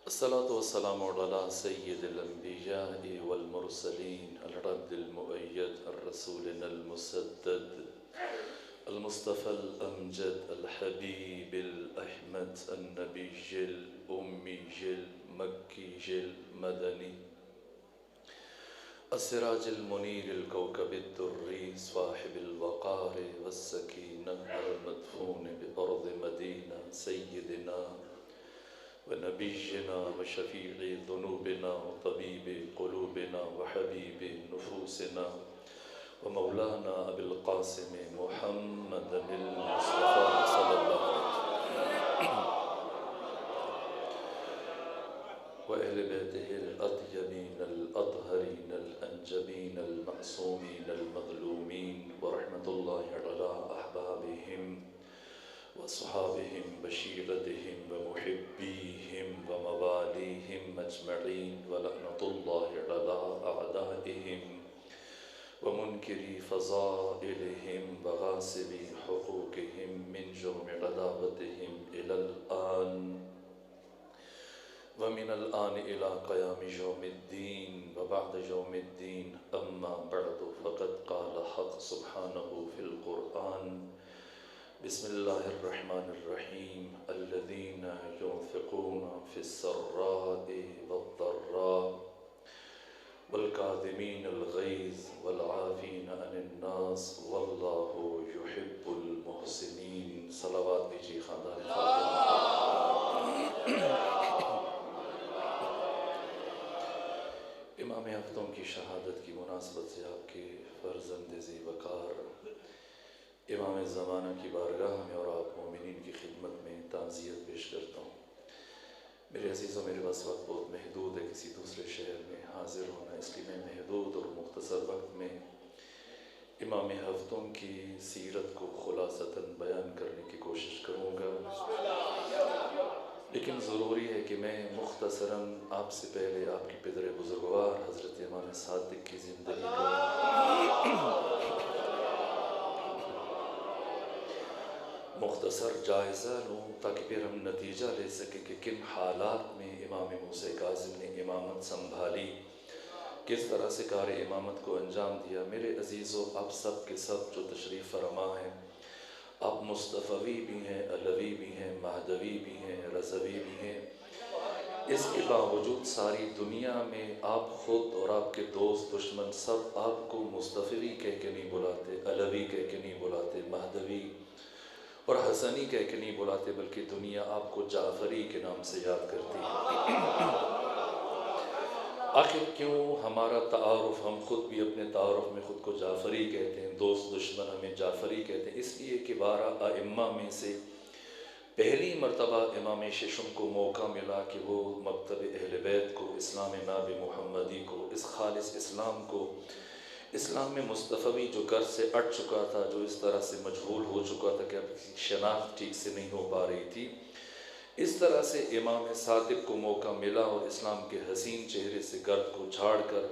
الصلاة والسلام على سيد الأنبياء والمرسلين العبد المؤيد الرسول المسدد المصطفى الأمجد الحبيب الأحمد النبي الأمي المكي المدني السراج المنير الكوكب الدري صاحب الوقار والسكينة المدفون بأرض مدينة سيدنا ونبينا وشفيع ذنوبنا وطبيب قلوبنا وحبيب نفوسنا ومولانا أبي القاسم محمد المصطفى صلى الله عليه وسلم وأهل بيته الأطيبين الأطهرين الأنجبين المعصومين المظلومين ورحمة الله على أحبابهم وصحابهم بشيرتهم ومحبيهم ومواليهم أجمعين ولعنة الله على أعدائهم ومنكري فضائلهم وغاصبي حقوقهم من جرم عداوتهم إلى الآن ومن الآن إلى قيام يوم الدين وبعد يوم الدين أما بعد فقد قال حق سبحانه في القرآن بسم الله الرحمن الرحيم الذين ينفقون في السراء والضراء والكاظمين الغيظ والعافين عن الناس والله يحب المحسنين صلوات بيجي خاندان امام ہفتوں کی شہادت کی مناسبت سے آپ کے فرزند ذی وقار امام زمانہ کی بارگاہ میں اور آپ مومنین کی خدمت میں تعزیت پیش کرتا ہوں۔ میرے عزیزوں، میرے پاس وقت بہت محدود ہے کسی دوسرے شہر میں حاضر ہونا، اس لیے میں محدود اور مختصر وقت میں امام ہفتوں کی سیرت کو خلاصتاً بیان کرنے کی کوشش کروں گا، لیکن ضروری ہے کہ میں مختصراً آپ سے پہلے آپ کی پدر بزرگوار حضرت امام صادق کی زندگی کا مختصر جائزہ لوں تاکہ پھر ہم نتیجہ لے سکیں کہ کن حالات میں امام موسیٰ کاظم نے امامت سنبھالی، کس طرح سے کار امامت کو انجام دیا۔ میرے عزیزوں، آپ سب کے سب جو تشریف فرما ہیں، آپ مصطفوی بھی ہیں، علوی بھی ہیں، مہدوی بھی ہیں، رضوی بھی ہیں، اس کے باوجود ساری دنیا میں آپ خود اور آپ کے دوست دشمن سب آپ کو مصطفوی کہہ کے نہیں بلاتے، علوی کہہ کے نہیں بلاتے، مہدوی اور حسنی کہہ کے نہیں بلاتے، بلکہ دنیا آپ کو جعفری کے نام سے یاد کرتی ہے۔ آخر کیوں ہمارا تعارف، ہم خود بھی اپنے تعارف میں خود کو جعفری کہتے ہیں، دوست دشمن ہمیں جعفری کہتے ہیں، اس لیے کہ 12 ائمہ میں سے پہلی مرتبہ امام ششم کو موقع ملا کہ وہ مکتب اہل بیت کو، اسلام ناب محمدی کو، اس خالص اسلام کو، اسلام میں مصطفوی جو گر سے اٹھ چکا تھا، جو اس طرح سے مجہول ہو چکا تھا کہ اب شناخت ٹھیک سے نہیں ہو پا رہی تھی، اس طرح سے امام صادق کو موقع ملا اور اسلام کے حسین چہرے سے گرد کو جھاڑ کر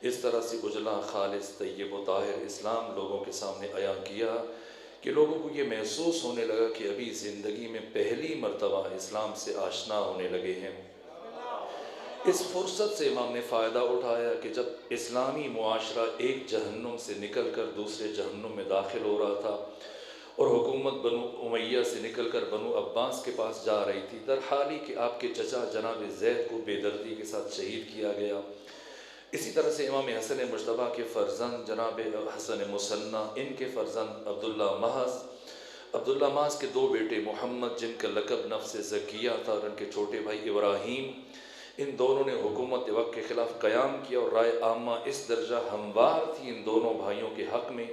اس طرح سے اجلا خالص طیب و طاہر اسلام لوگوں کے سامنے عیاں کیا کہ لوگوں کو یہ محسوس ہونے لگا کہ ابھی زندگی میں پہلی مرتبہ اسلام سے آشنا ہونے لگے ہیں۔ اس فرصت سے امام نے فائدہ اٹھایا کہ جب اسلامی معاشرہ ایک جہنم سے نکل کر دوسرے جہنم میں داخل ہو رہا تھا اور حکومت بنو امیہ سے نکل کر بنو عباس کے پاس جا رہی تھی، در حالی کہ آپ کے چچا جناب زید کو بے دردی کے ساتھ شہید کیا گیا، اسی طرح سے امام حسن مجتبیٰ کے فرزند جناب حسن مثنیٰ، ان کے فرزند عبداللہ محض کے 2 بیٹے محمد جن کا لقب نفس زکیہ تھا اور ان کے چھوٹے بھائی ابراہیم، ان دونوں نے حکومت وقت کے خلاف قیام کیا اور رائے عامہ اس درجہ ہموار تھی ان دونوں بھائیوں کے حق میں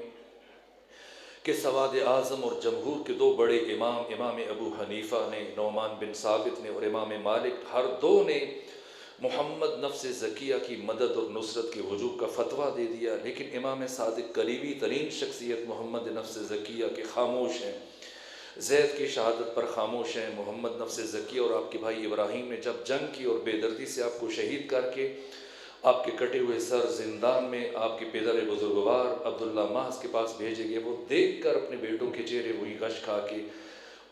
کہ سواد اعظم اور جمہور کے 2 بڑے امام ابو حنیفہ نے، نعمان بن ثابت نے، اور امام مالک، ہر 2 نے محمد نفس زکیہ کی مدد اور نصرت کے وجوب کا فتویٰ دے دیا، لیکن امام صادق قریبی ترین شخصیت محمد نفس زکیہ کے خاموش ہیں، زید کی شہادت پر خاموش ہیں۔ محمد نفس زکیہ اور آپ کے بھائی ابراہیم نے جب جنگ کی اور بے دردی سے آپ کو شہید کر کے آپ کے کٹے ہوئے سر زندان میں آپ کے پدر بزرگوار عبداللہ محض کے پاس بھیجے گئے، وہ دیکھ کر اپنے بیٹوں کے چہرے وہی غش کھا کے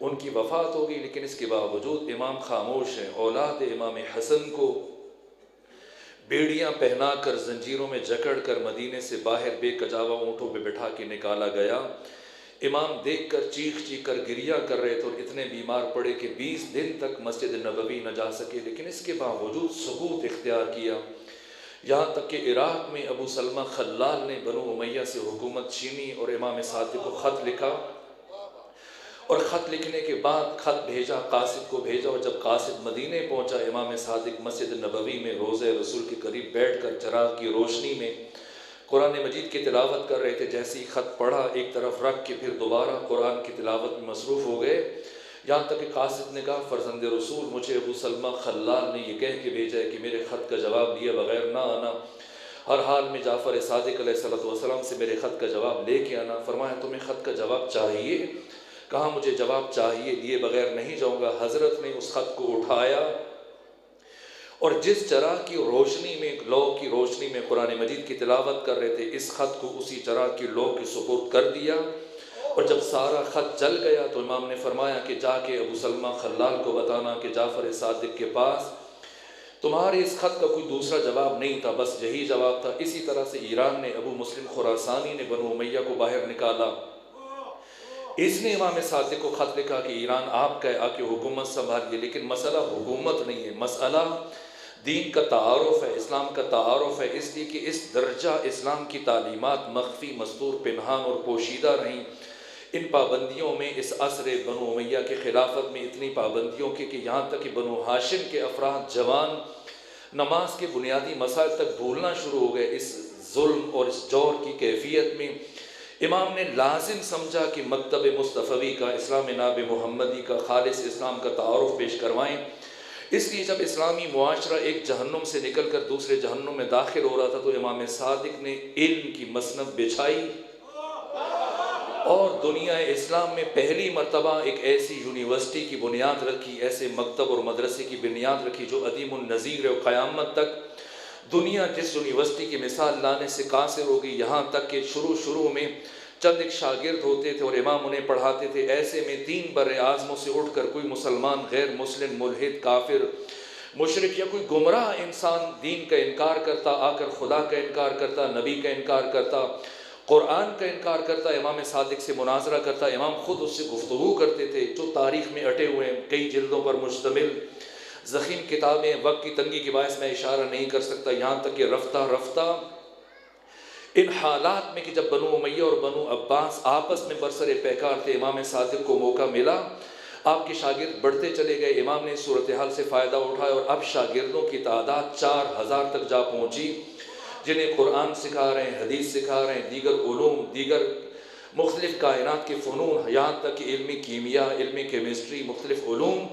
ان کی وفات ہو گئی، لیکن اس کے باوجود امام خاموش ہیں۔ اولاد امام حسن کو بیڑیاں پہنا کر زنجیروں میں جکڑ کر مدینے سے باہر بے کجاوا اونٹوں پہ بٹھا کے نکالا گیا۔ امام دیکھ کر چیخ کر گریہ کر رہے تھے اور اتنے بیمار پڑے کہ 20 دن تک مسجد نبوی نہ جا سکے، لیکن اس کے باوجود سکوت اختیار کیا۔ یہاں تک کہ عراق میں ابو سلمہ خلال نے بنو امیہ سے حکومت چھینی اور امام صادق کو خط لکھا، اور خط لکھنے کے بعد خط بھیجا، قاصد کو بھیجا، اور جب قاصد مدینے پہنچا، امام صادق مسجد نبوی میں روضہ رسول کے قریب بیٹھ کر چراغ کی روشنی میں قرآن مجید کی تلاوت کر رہے تھے۔ جیسے ہی خط پڑھا ایک طرف رکھ کے پھر دوبارہ قرآن کی تلاوت میں مصروف ہو گئے، یہاں تک کہ قاصد نے کہا فرزند رسول مجھے ابو سلمہ خلال نے یہ کہہ کے بھیجا ہے کہ میرے خط کا جواب دیے بغیر نہ آنا، ہر حال میں جعفر صادق علیہ السلام سے میرے خط کا جواب لے کے آنا۔ فرمایا تمہیں خط کا جواب چاہیے؟ کہا مجھے جواب چاہیے، لیے بغیر نہیں جاؤں گا۔ حضرت نے اس خط کو اٹھایا اور جس چراغ کی روشنی میں، لو کی روشنی میں قرآن مجید کی تلاوت کر رہے تھے، اس خط کو اسی چراغ کی لو کے سپرد کر دیا، اور جب سارا خط جل گیا تو امام نے فرمایا کہ جا کے ابو سلمہ خلال کو بتانا کہ جعفر صادق کے پاس تمہارے اس خط کا کوئی دوسرا جواب نہیں تھا، بس یہی جواب تھا۔ اسی طرح سے ایران نے ابو مسلم خراسانی نے بنو امیہ کو باہر نکالا، اس نے امام صادق کو خط لکھا کہ ایران آپ کا ہے، آ کے حکومت سنبھالیے، لیکن مسئلہ حکومت نہیں ہے، مسئلہ دین کا تعارف ہے، اسلام کا تعارف ہے، اس لیے کہ اس درجہ اسلام کی تعلیمات مخفی، مستور، پنہان اور پوشیدہ رہیں۔ ان پابندیوں میں اس عصر بنو امیہ کے خلافت میں اتنی پابندیوں کی کہ یہاں تک کہ بنو ہاشم کے افراد جوان نماز کے بنیادی مسائل تک بھولنا شروع ہو گئے۔ اس ظلم اور اس جور کی کیفیت میں امام نے لازم سمجھا کہ مکتب مصطفوی کا، اسلام ناب محمدی کا، خالص اسلام کا تعارف پیش کروائیں۔ اس لیے جب اسلامی معاشرہ ایک جہنم سے نکل کر دوسرے جہنم میں داخل ہو رہا تھا تو امام صادق نے علم کی مسند بچھائی اور دنیا اسلام میں پہلی مرتبہ ایک ایسی یونیورسٹی کی بنیاد رکھی، ایسے مکتب اور مدرسے کی بنیاد رکھی جو عدیم النظیر ہے، اور قیامت تک دنیا جس یونیورسٹی کی مثال لانے سے قاصر ہوگی۔ یہاں تک کہ شروع میں چند ایک شاگرد ہوتے تھے اور امام انہیں پڑھاتے تھے، ایسے میں 3 بر اعظموں سے اٹھ کر کوئی مسلمان غیر مسلم، ملحد، کافر، مشرک یا کوئی گمراہ انسان دین کا انکار کرتا، آ کر خدا کا انکار کرتا، نبی کا انکار کرتا، قرآن کا انکار کرتا، امام صادق سے مناظرہ کرتا، امام خود اس سے گفتگو کرتے تھے، جو تاریخ میں اٹے ہوئے ہیں، کئی جلدوں پر مشتمل ضخیم کتابیں، وقت کی تنگی کی باعث میں اشارہ نہیں کر سکتا، یہاں تک کہ رفتہ رفتہ ان حالات میں کہ جب بنو امیہ اور بنو عباس آپس میں برسر پیکار تھے، امام صادق کو موقع ملا، آپ کے شاگرد بڑھتے چلے گئے، امام نے صورتحال سے فائدہ اٹھایا اور اب شاگردوں کی تعداد 4000 تک جا پہنچی، جنہیں قرآن سکھا رہے ہیں، حدیث سکھا رہے ہیں، دیگر علوم، دیگر مختلف کائنات کے فنون، یہاں تک کہ علم کیمیا، علم کیمسٹری، مختلف علوم،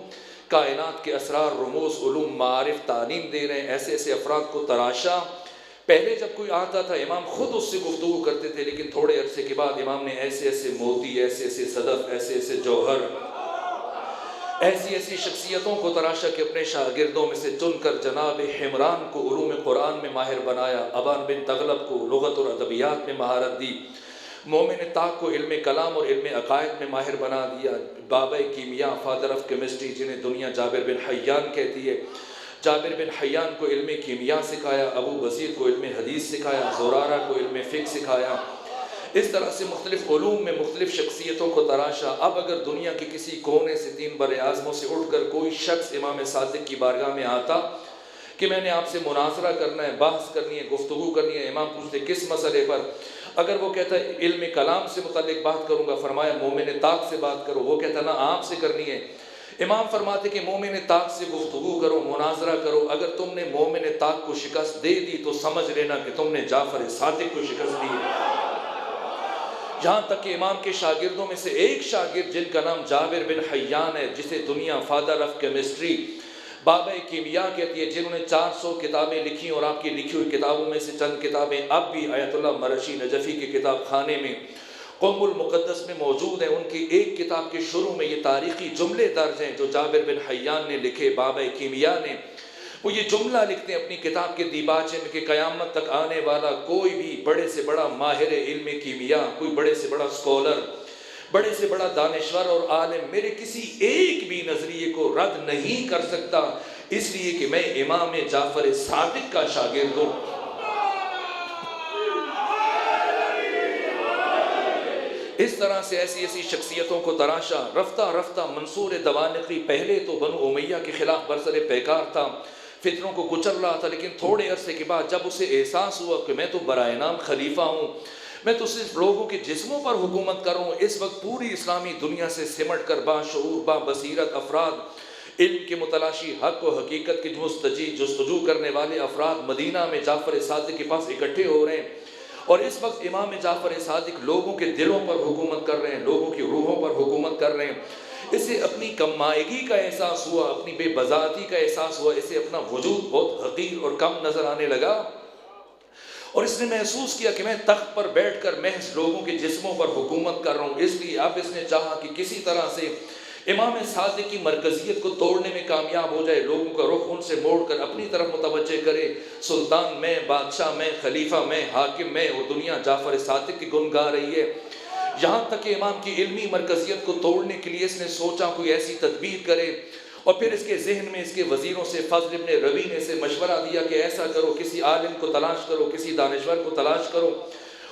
کائنات کے اسرار، رموز، علوم، معارف تعلیم دے رہے ہیں۔ ایسے ایسے افراد کو تراشا۔ پہلے جب کوئی آتا تھا امام خود اس سے گفتگو کرتے تھے، لیکن تھوڑے عرصے کے بعد امام نے ایسے ایسے موتی، ایسے ایسے صدف، ایسے ایسے جوہر، ایسی ایسی شخصیتوں کو تراشا کہ اپنے شاگردوں میں سے چن کر جناب حمران کو علوم قرآن میں ماہر بنایا، ابان بن تغلب کو لغت اور ادبیات میں مہارت دی، مومن طاق کو علم کلام اور علم عقائد میں ماہر بنا دیا، بابا کیمیا، فادر آف کیمسٹری جنہیں دنیا جابر بن حیان کہتی ہے، جابر بن حیان کو علم کیمیا سکھایا، ابو بصیر کو علم حدیث سکھایا، زرارہ کو علم فقہ سکھایا۔ اس طرح سے مختلف علوم میں مختلف شخصیتوں کو تراشا۔ اب اگر دنیا کے کسی کونے سے 3 بر اعظموں سے اٹھ کر کوئی شخص امام صادق کی بارگاہ میں آتا کہ میں نے آپ سے مناظرہ کرنا ہے، بحث کرنی ہے، گفتگو کرنی ہے، امام پوچھتے کس مسئلے پر؟ اگر وہ کہتا ہے علم کلام سے متعلق بات کروں گا، فرمایا مومن طاق سے بات کرو، وہ کہتا نا آپ سے کرنی ہے، امام فرماتے کہ مومن طاق سے گفتگو کرو، مناظرہ کرو، اگر تم نے مومن طاق کو شکست دے دی تو سمجھ لینا کہ تم نے جعفر صادق کو شکست دی ہے۔ یہاں تک کہ امام کے شاگردوں میں سے ایک شاگرد جن کا نام جابر بن حیان ہے، جسے دنیا فادر آف کیمسٹری، بابا کیمیا کہتی ہے، جنہوں نے 400 کتابیں لکھی اور آپ کی لکھی ہوئی کتابوں میں سے چند کتابیں اب بھی آیت اللہ مرشی نجفی کے کتاب خانے میں قم المقدس میں موجود ہیں۔ ان کی ایک کتاب کے شروع میں یہ تاریخی جملے درج ہیں جو جابر بن حیان نے لکھے، بابا کیمیا نے، وہ یہ جملہ لکھتے ہیں اپنی کتاب کے دیباچے میں کہ قیامت تک آنے والا کوئی بھی بڑے سے بڑا ماہر علم کیمیا، کوئی بڑے سے بڑا اسکالر، بڑے سے بڑا دانشور اور عالم میرے کسی ایک بھی نظریے کو رد نہیں کر سکتا، اس لیے کہ میں امام جعفر صادق کا شاگرد ہوں۔ اس طرح سے ایسی ایسی شخصیتوں کو تراشا، رفتہ رفتہ منصور دوانقی پہلے تو بنو امیہ کے خلاف برسر پیکار تھا، فتنوں کو کچل رہا تھا، لیکن تھوڑے عرصے کے بعد جب اسے احساس ہوا کہ میں تو برائے نام خلیفہ ہوں، میں تو صرف لوگوں کے جسموں پر حکومت کروں، اس وقت پوری اسلامی دنیا سے سمٹ کر باشعور با بصیرت افراد، علم کے متلاشی، حق و حقیقت کی جستجو کرنے والے افراد مدینہ میں جعفر صادق کے پاس اکٹھے ہو رہے ہیں، اور اس وقت امام جعفر صادق لوگوں کے دلوں پر حکومت کر رہے ہیں، لوگوں کی روحوں پر حکومت کر رہے ہیں۔ اسے اپنی کمائیگی کا احساس ہوا، اپنی بے بذاتی کا احساس ہوا، اسے اپنا وجود بہت حقیر اور کم نظر آنے لگا، اور اس نے محسوس کیا کہ میں تخت پر بیٹھ کر محض لوگوں کے جسموں پر حکومت کر رہا ہوں۔ اس لیے اب اس نے چاہا کہ کسی طرح سے امام صادق کی مرکزیت کو توڑنے میں کامیاب ہو جائے، لوگوں کا رخ ان سے موڑ کر اپنی طرف متوجہ کرے، سلطان میں، بادشاہ میں، خلیفہ میں، حاکم میں، اور دنیا جعفر صادق کی گن گا رہی ہے۔ یہاں تک کہ امام کی علمی مرکزیت کو توڑنے کے لیے اس نے سوچا کوئی ایسی تدبیر کرے، اور پھر اس کے ذہن میں اس کے وزیروں سے فضل ابن ربیع نے اسے مشورہ دیا کہ ایسا کرو، کسی عالم کو تلاش کرو، کسی دانشور کو تلاش کرو،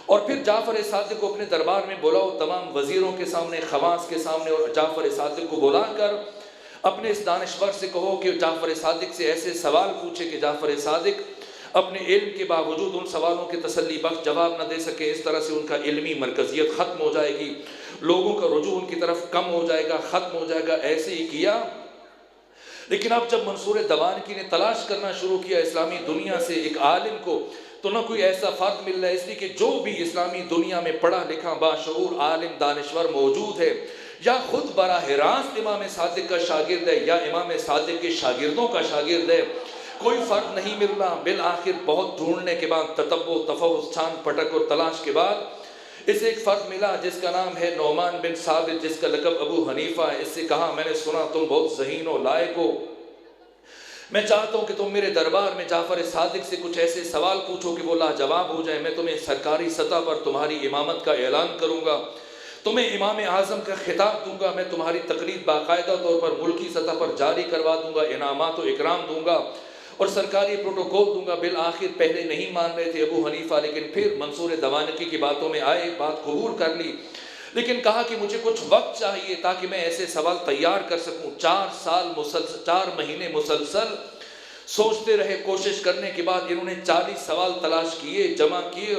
اور پھر جعفر صادق کو اپنے دربار میں بلاؤ، تمام وزیروں کے سامنے، خواص کے سامنے، اور جعفر صادق کو بلا کر اپنے اس دانشور سے کہو کہ جعفر صادق سے ایسے سوال پوچھے کہ جعفر صادق اپنے علم کے باوجود ان سوالوں کے تسلی بخش جواب نہ دے سکے، اس طرح سے ان کا علمی مرکزیت ختم ہو جائے گی، لوگوں کا رجوع ان کی طرف کم ہو جائے گا، ختم ہو جائے گا۔ ایسے ہی کیا، لیکن اب جب منصور دوانقی نے تلاش کرنا شروع کیا اسلامی دنیا سے ایک عالم کو، تو نہ کوئی ایسا فرد مل رہا ہے، اس لیے کہ جو بھی اسلامی دنیا میں پڑھا لکھا باشعور عالم دانشور موجود ہے، یا خود براہ راست امام صادق کا شاگرد ہے یا امام صادق کے شاگردوں کا شاگرد ہے، کوئی فرق نہیں مل رہا۔ بالآخر بہت ڈھونڈنے کے بعد، تتبع تفحص، چھان پٹک اور تلاش کے بعد اسے ایک فرد ملا جس کا نام ہے نعمان بن ثابت، جس کا لقب ابو حنیفہ ہے۔ اس سے کہا میں نے سنا تم بہت ذہین و لائق ہو، میں چاہتا ہوں کہ تم میرے دربار میں جعفر صادق سے کچھ ایسے سوال پوچھو کہ وہ لاجواب ہو جائیں، میں تمہیں سرکاری سطح پر تمہاری امامت کا اعلان کروں گا، تمہیں امام اعظم کا خطاب دوں گا، میں تمہاری تقلید باقاعدہ طور پر ملکی سطح پر جاری کروا دوں گا، انعامات و اکرام دوں گا اور سرکاری پروٹوکول دوں گا۔ بالآخر پہلے نہیں مان رہے تھے ابو حنیفہ، لیکن پھر منصور دوانقی کی باتوں میں آئے، بات قبول کر لی، لیکن کہا کہ مجھے کچھ وقت چاہیے تاکہ میں ایسے سوال تیار کر سکوں۔ 4 مہینے مسلسل سوچتے رہے، کوشش کرنے کے بعد انہوں نے 40 سوال تلاش کیے، جمع کیے،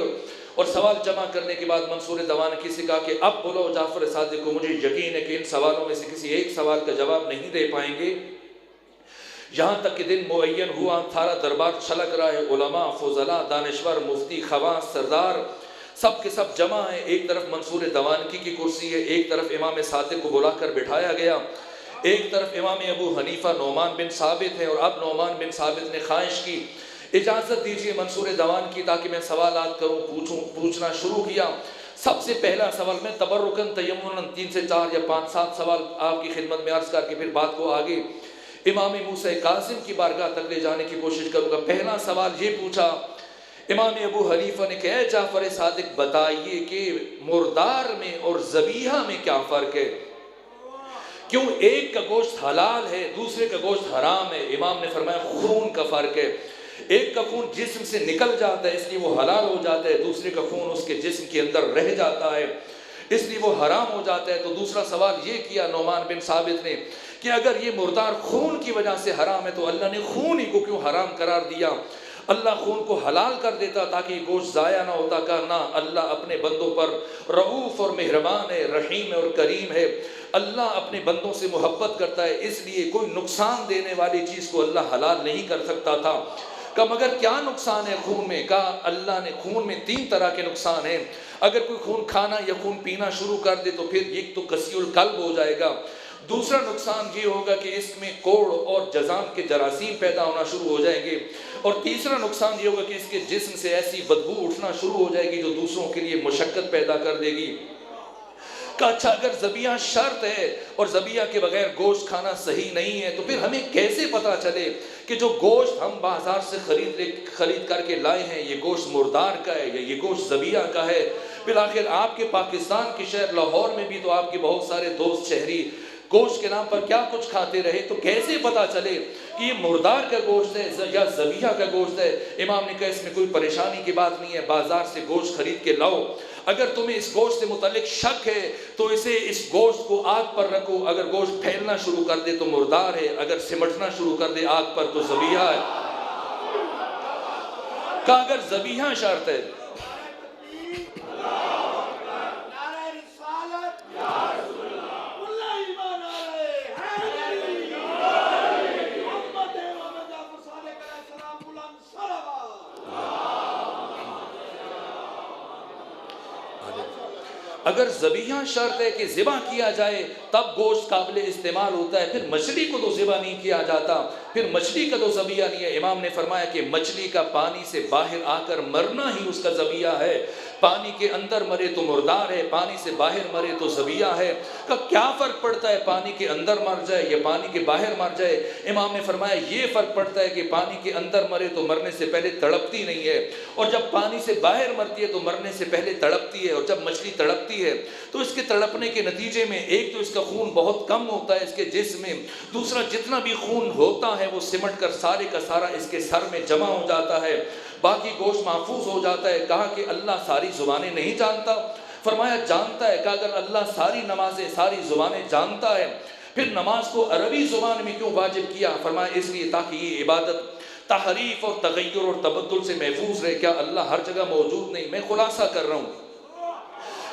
اور سوال جمع کرنے کے بعد منصور دوانقی سے کہا کہ اب بولو جعفر صادق کو، مجھے یقین ہے کہ ان سوالوں میں سے کسی ایک سوال کا جواب نہیں دے پائیں گے۔ یہاں تک کہ دن معین ہوا، سارا دربار چھلک رہا ہے، علماء، فضلاء، دانشور، مفتی، خواص، سردار سب کے سب جمع ہیں۔ ایک طرف منصور دوانقی کی کرسی ہے، ایک طرف امام صادق کو بلا کر بٹھایا گیا، ایک طرف امام ابو حنیفہ نعمان بن ثابت ہے، اور اب نعمان بن ثابت نے خواہش کی اجازت دیجیے منصور دوانقی تاکہ میں سوالات کروں، پوچھنا شروع کیا۔ سب سے پہلا سوال میں تبرکن تیمناً 3 سے 4 یا 5 7 سوال آپ کی خدمت میں عرض کر کے پھر بات کو آگے امام موسیٰ کاظم کی بارگاہ تک لے جانے کی کوشش کروں گا۔ پہلا سوال یہ پوچھا امام ابو حنیفہ نے کہ اے جعفر صادق بتائیے کہ مردار میں اور ذبیحہ میں کیا فرق ہے؟ کیوں ایک کا گوشت حلال ہے، دوسرے کا گوشت حرام ہے؟ امام نے فرمایا خون کا فرق ہے، ایک کا خون جسم سے نکل جاتا ہے اس لیے وہ حلال ہو جاتا ہے، دوسرے کا خون اس کے جسم کے اندر رہ جاتا ہے اس لیے وہ حرام ہو جاتا ہے۔ تو دوسرا سوال یہ کیا نعمان بن ثابت نے کہ اگر یہ مردار خون کی وجہ سے حرام ہے تو اللہ نے خون ہی کو کیوں حرام قرار دیا؟ اللہ خون کو حلال کر دیتا تاکہ یہ گوشت ضائع نہ ہوتا۔ کہا نہ، اللہ اپنے بندوں پر رؤوف اور مہربان ہے، رحیم اور کریم ہے، اللہ اپنے بندوں سے محبت کرتا ہے، اس لیے کوئی نقصان دینے والی چیز کو اللہ حلال نہیں کر سکتا تھا۔ کہا مگر کیا نقصان ہے خون میں؟ کہا اللہ نے خون میں 3 طرح کے نقصان ہیں، اگر کوئی خون کھانا یا خون پینا شروع کر دے تو پھر ایک تو قسی القلب ہو جائے گا، دوسرا نقصان یہ ہوگا کہ اس میں کوڑ اور جذام کے جراثیم پیدا ہونا شروع ہو جائیں گے، اور تیسرا نقصان یہ ہوگا کہ اس کے جسم سے ایسی بدبو اٹھنا شروع ہو جائے گی جو دوسروں کے لیے مشقت پیدا کر دے گی۔ کہا اچھا اگر ذبیحہ شرط ہے اور ذبیحہ کے بغیر گوشت کھانا صحیح نہیں ہے تو پھر ہمیں کیسے پتا چلے کہ جو گوشت ہم بازار سے خرید کر کے لائے ہیں یہ گوشت مردار کا ہے یا یہ گوشت ذبیحہ کا ہے؟ بالآخر آپ کے پاکستان کے شہر لاہور میں بھی تو آپ کے بہت سارے دوست شہری گوشت کے نام پر کیا کچھ کھاتے رہے، تو کیسے پتا چلے کہ یہ مردار کا گوشت ہے یا ذبیحہ کا گوشت ہے؟ امام نے کہا اس میں کوئی پریشانی کی بات نہیں ہے، بازار سے گوشت خرید کے لاؤ، اگر تمہیں اس گوشت سے متعلق شک ہے تو اس گوشت کو آگ پر رکھو، اگر گوشت پھیلنا شروع کر دے تو مردار ہے، اگر سمٹنا شروع کر دے آگ پر تو ذبیحہ ہے۔ کہا اگر ذبیحہ شرط ہے، اگر ذبیحہ شرط ہے کہ ذبح کیا جائے تب گوشت قابل استعمال ہوتا ہے، پھر مچھلی کو تو ذبح نہیں کیا جاتا، پھر مچھلی کا تو ذبیحہ نہیں ہے۔ امام نے فرمایا کہ مچھلی کا پانی سے باہر آ کر مرنا ہی اس کا ذبیحہ ہے، پانی کے اندر مرے تو مردار ہے، پانی سے باہر مرے تو ذبیحہ ہے۔ کہ کیا فرق پڑتا ہے پانی کے اندر مر جائے یا پانی کے باہر مر جائے؟ امام نے فرمایا یہ فرق پڑتا ہے کہ پانی کے اندر مرے تو مرنے سے پہلے تڑپتی نہیں ہے، اور جب پانی سے باہر مرتی ہے تو مرنے سے پہلے تڑپتی ہے، اور جب مچھلی تڑپتی ہے تو اس کے تڑپنے کے نتیجے میں ایک تو اس کا خون بہت کم ہوتا ہے اس کے جسم میں، دوسرا جتنا بھی خون ہوتا ہے وہ سمٹ کر سارے کا سارا اس کے سر میں جمع ہو جاتا ہے، باقی گوشت محفوظ ہو جاتا ہے۔ کہا کہ اللہ ساری زبانیں نہیں جانتا؟ فرمایا جانتا ہے۔ کہ اگر اللہ ساری نمازیں ساری زبانیں جانتا ہے پھر نماز کو عربی زبان میں کیوں واجب کیا؟ فرمایا اس لیے تاکہ یہ عبادت تحریف اور تغیر اور تبدل سے محفوظ رہے۔ کیا اللہ ہر جگہ موجود نہیں؟ میں خلاصہ کر رہا ہوں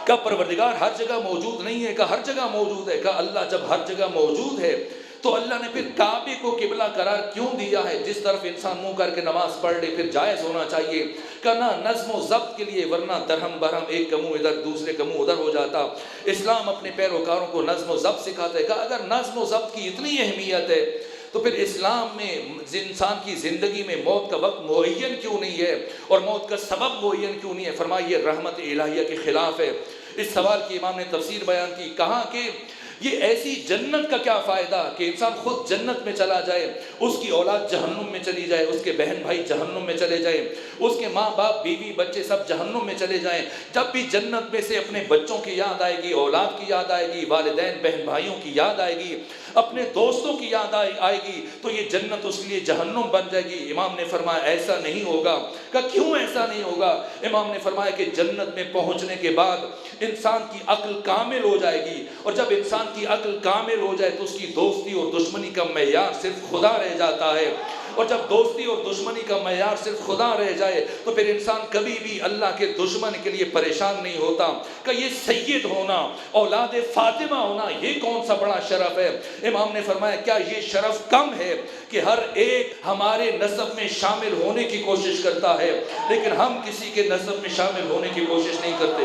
کہ پروردگار ہر جگہ موجود نہیں ہے، کہ ہر جگہ موجود ہے۔ کہ اللہ جب ہر جگہ موجود ہے تو اللہ نے پھر کعبے کو قبلہ قرار کیوں دیا ہے؟ جس طرف انسان منہ کر کے نماز پڑھ لے پھر جائز ہونا چاہیے، کہ نہ نظم و ضبط کے لیے، ورنہ درہم برہم ایک کا منہ ادھر دوسرے کا منہ ادھر ہو جاتا۔ اسلام اپنے پیروکاروں کو نظم و ضبط سکھاتا ہے۔ کہ اگر نظم و ضبط کی اتنی اہمیت ہے تو پھر اسلام میں انسان کی زندگی میں موت کا وقت معین کیوں نہیں ہے اور موت کا سبب معین کیوں نہیں ہے؟ فرمایا یہ رحمت الہیہ کے خلاف ہے۔ اس سوال کی امام نے تفسیر بیان کی، کہا کہ یہ ایسی جنت کا کیا فائدہ کہ انسان خود جنت میں چلا جائے، اس کی اولاد جہنم میں چلی جائے، اس کے بہن بھائی جہنم میں چلے جائیں، اس کے ماں باپ بیوی بچے سب جہنم میں چلے جائیں۔ جب بھی جنت میں سے اپنے بچوں کی یاد آئے گی، اولاد کی یاد آئے گی، والدین بہن بھائیوں کی یاد آئے گی، اپنے دوستوں کی یاد آئے گی، تو یہ جنت اس کے لیے جہنم بن جائے گی۔ امام نے فرمایا ایسا نہیں ہوگا۔ کہ کیوں ایسا نہیں ہوگا؟ امام نے فرمایا کہ جنت میں پہنچنے کے بعد انسان کی عقل کامل ہو جائے گی، اور جب انسان کی عقل کامل ہو جائے تو اس کی دوستی اور دشمنی کا معیار صرف خدا رہ جاتا ہے، اور جب دوستی اور دشمنی کا معیار صرف خدا رہ جائے تو پھر انسان کبھی بھی اللہ کے دشمن کے لیے پریشان نہیں ہوتا۔ کہ یہ سید ہونا، اولاد فاطمہ ہونا، یہ کون سا بڑا شرف ہے؟ امام نے فرمایا کیا یہ شرف کم ہے کہ ہر ایک ہمارے نسب میں شامل ہونے کی کوشش کرتا ہے لیکن ہم کسی کے نسب میں شامل ہونے کی کوشش نہیں کرتے۔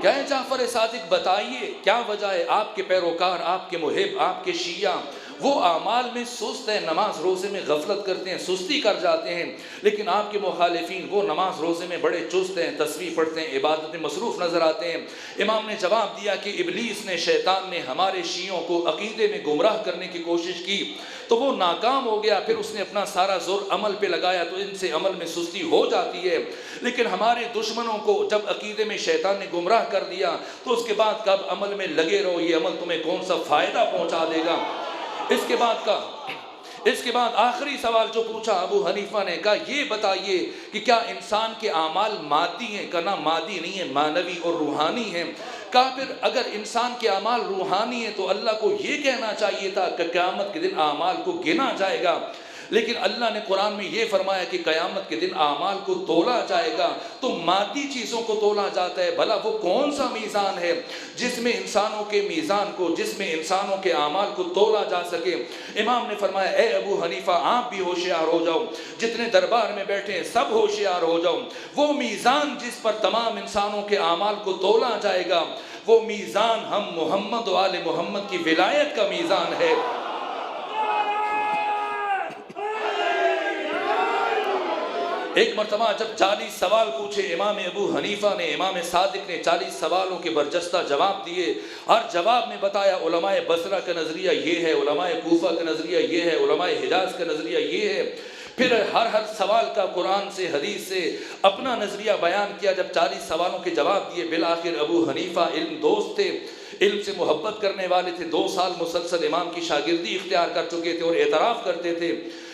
کہیں جعفر صادق بتائیے کیا وجہ ہے آپ کے پیروکار، آپ کے محب، آپ کے شیعہ وہ اعمال میں سست ہیں، نماز روزے میں غفلت کرتے ہیں، سستی کر جاتے ہیں، لیکن آپ کے مخالفین وہ نماز روزے میں بڑے چست ہیں، تسبیح پڑھتے ہیں، عبادت میں مصروف نظر آتے ہیں۔ امام نے جواب دیا کہ ابلیس نے، شیطان نے ہمارے شیعوں کو عقیدے میں گمراہ کرنے کی کوشش کی تو وہ ناکام ہو گیا، پھر اس نے اپنا سارا زور عمل پہ لگایا تو ان سے عمل میں سستی ہو جاتی ہے، لیکن ہمارے دشمنوں کو جب عقیدے میں شیطان نے گمراہ کر دیا تو اس کے بعد کب عمل میں لگے رہو، یہ عمل تمہیں کون سا فائدہ پہنچا دے گا۔ اس کے بعد آخری سوال جو پوچھا ابو حنیفہ نے، کہا یہ بتائیے کہ کیا انسان کے اعمال مادی ہیں؟ کہا مادی نہیں ہے، معنوی اور روحانی ہیں۔ کہا پھر اگر انسان کے اعمال روحانی ہیں تو اللہ کو یہ کہنا چاہیے تھا کہ قیامت کے دن اعمال کو گنا جائے گا، لیکن اللہ نے قرآن میں یہ فرمایا کہ قیامت کے دن اعمال کو تولا جائے گا، تو مادی چیزوں کو تولا جاتا ہے۔ بھلا وہ کون سا میزان ہے جس میں انسانوں کے میزان کو، جس میں انسانوں کے اعمال کو تولا جا سکے؟ امام نے فرمایا اے ابو حنیفہ آپ بھی ہوشیار ہو جاؤ، جتنے دربار میں بیٹھے ہیں سب ہوشیار ہو جاؤ۔ وہ میزان جس پر تمام انسانوں کے اعمال کو تولا جائے گا وہ میزان ہم محمد و آل محمد کی ولایت کا میزان ہے۔ ایک مرتبہ جب 40 سوال پوچھے امام ابو حنیفہ نے، امام صادق نے 40 سوالوں کے برجستہ جواب دیے. ہر جواب میں بتایا علماء بصرہ کا نظریہ یہ ہے، علماء کوفہ کا نظریہ یہ ہے، علماء حجاز کا نظریہ یہ ہے. پھر ہر سوال کا قرآن سے حدیث سے اپنا نظریہ بیان کیا. جب 40 سوالوں کے جواب دیے، بالآخر ابو حنیفہ علم دوست تھے، علم سے محبت کرنے والے تھے، 2 سال مسلسل امام کی شاگردی اختیار کر چکے تھے اور اعتراف کرتے تھے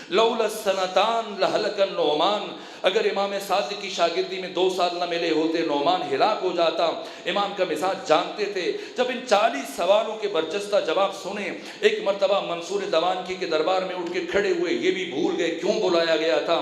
لولا السنتان لہلک النعمان، اگر امام صادق کی شاگردی میں 2 سال نہ ملے ہوتے نعمان ہلاک ہو جاتا. امام کا مزاج جانتے تھے. جب ان 40 سوالوں کے برجستہ جواب سنے، ایک مرتبہ منصور دوانکی کے دربار میں اٹھ کے کھڑے ہوئے. یہ بھی بھول گئے کیوں بلایا گیا تھا،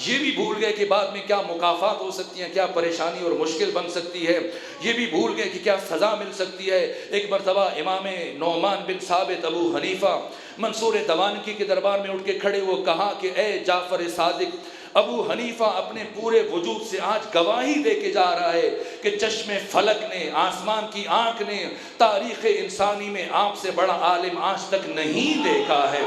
یہ بھی بھول گئے کہ بعد میں کیا مکافات ہو سکتی ہیں، کیا پریشانی اور مشکل بن سکتی ہے، یہ بھی بھول گئے کہ کیا سزا مل سکتی ہے. ایک مرتبہ امام نعمان بن ثابت ابو حنیفہ منصور دوانکی کے دربار میں اٹھ کے کھڑے ہوئے، کہا کہ اے جعفر صادق، ابو حنیفہ اپنے پورے وجود سے آج گواہی دے کے جا رہا ہے کہ چشم فلک نے، آسمان کی آنکھ نے تاریخ انسانی میں آپ سے بڑا عالم آج تک نہیں دیکھا ہے.